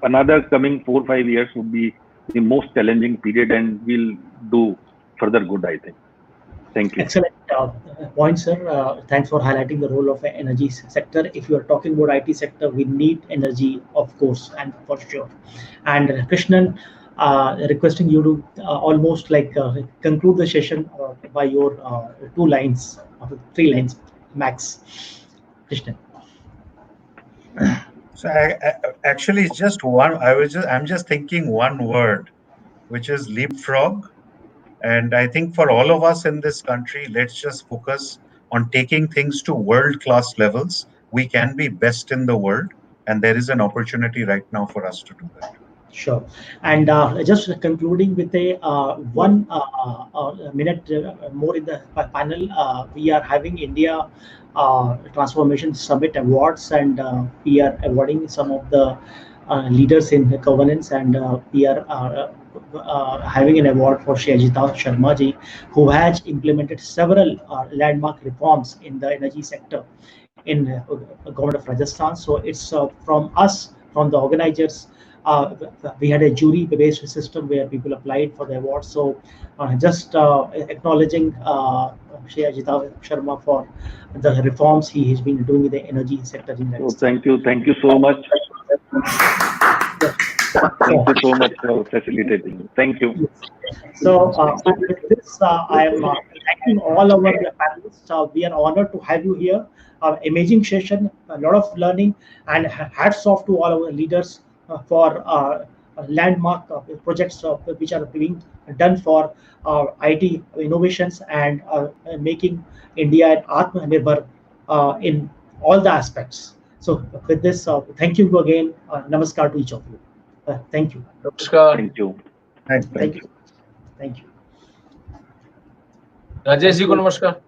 another coming 4 or 5 years would be the most challenging period, and we'll do further good, I think. Thank you. Excellent point, sir. Thanks for highlighting the role of the energy sector. If you are talking about IT sector, we need energy, of course, and for sure. And Krishnan, requesting you to almost like conclude the session by your 2 lines, 3 lines max. Krishnan. So actually, it's just one. I'm just thinking one word, which is leapfrog. And I think for all of us in this country, let's just focus on taking things to world-class levels. We can be best in the world, and there is an opportunity right now for us to do that. Sure. And just concluding with a 1 minute more in the panel, we are having India Transformation Summit Awards, and we are awarding some of the leaders in the governance, and we are having an award for Ajitabh Sharma ji, who has implemented several landmark reforms in the energy sector in government of Rajasthan. So it's from us, from the organizers. We had a jury-based system where people applied for the award. So just acknowledging Ajitabh Sharma for the reforms he has been doing in the energy sector in So Rajasthan. thank you so much. Thank you so much for facilitating. Thank you. So with this, I am thanking all our panelists. We are honored to have you here. Amazing session, a lot of learning, and hats off to all our leaders for landmark projects which are being done for IT innovations and making India an Atmanirbhar in all the aspects. So with this, thank you again. Namaskar to each of you. Thank you. Namaskar. Thank you. Thank you. Thank you. Rajesh ji को नमस्कार.